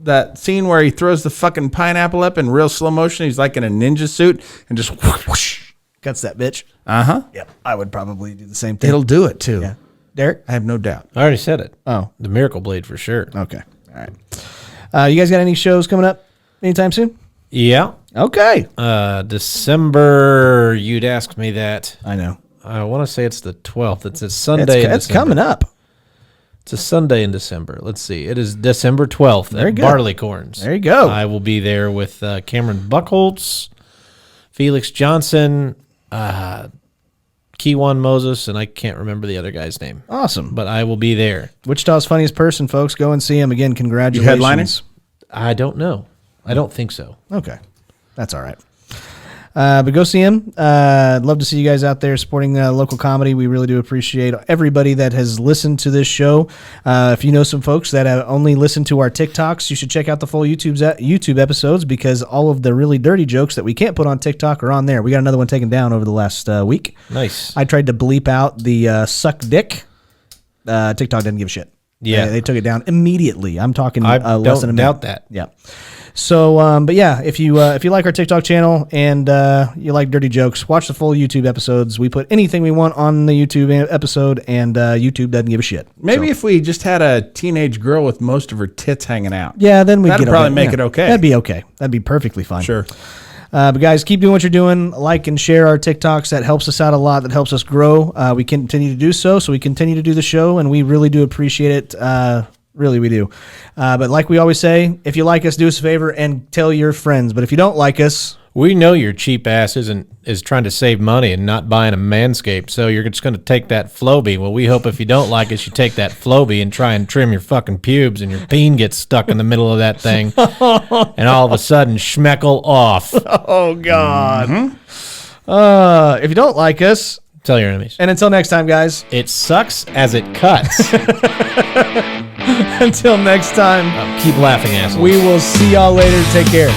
that scene where he throws the fucking pineapple up in real slow motion? He's like in a ninja suit and just whoosh. Cuts that bitch. Uh-huh. Yep. I would probably do the same thing. It'll do it, too. Yeah. Derek? I have no doubt. I already said it. Oh. The Miracle Blade for sure. Okay. All right. You guys got any shows coming up anytime soon? Yeah. Okay. December, you'd ask me that. I know. I want to say it's the 12th. It's a Sunday in It's December. coming up. It's a Sunday in December. Let's see. It is December 12th Very at good. Barleycorns. There you go. I will be there with Cameron Buckholtz, Felix Johnson, Keywan Moses, and I can't remember the other guy's name. Awesome. But I will be there. Wichita's funniest person, folks. Go and see him. Again, congratulations. headlining? I don't know. I don't think so. Okay. That's all right. But go see him. I'd love to see you guys out there supporting local comedy. We really do appreciate everybody that has listened to this show. If you know some folks that have only listened to our TikToks, you should check out the full YouTube episodes because all of the really dirty jokes that we can't put on TikTok are on there. We got another one taken down over the last week. Nice. I tried to bleep out the suck dick. TikTok didn't give a shit. Yeah. They took it down immediately. I'm talking I less than a don't minute. doubt that. Yeah. So, but yeah, if you like our TikTok channel and you like dirty jokes, watch the full YouTube episodes. We put anything we want on the YouTube episode, and YouTube doesn't give a shit. Maybe So, if we just had a teenage girl with most of her tits hanging out. yeah, then we That'd probably make it okay. That'd be okay. That'd be perfectly fine. Sure. But guys, keep doing what you're doing. Like and share our TikToks. That helps us out a lot. That helps us grow. We continue to do so. So we continue to do the show, and we really do appreciate it. Really, we do. But like we always say, if you like us, do us a favor and tell your friends. But if you don't like us, We know your cheap ass is trying to save money and not buying a Manscaped, so you're just going to take that Flowbee. Well, we hope if you don't like us, you take that Flowbee and try and trim your fucking pubes, and your peen gets stuck in the middle of that thing, and all of a sudden, schmeckle off. oh God. If you don't like us, Tell your enemies. and until next time, guys. It sucks as it cuts. Until next time, Keep laughing, assholes. we will see y'all later. Take care.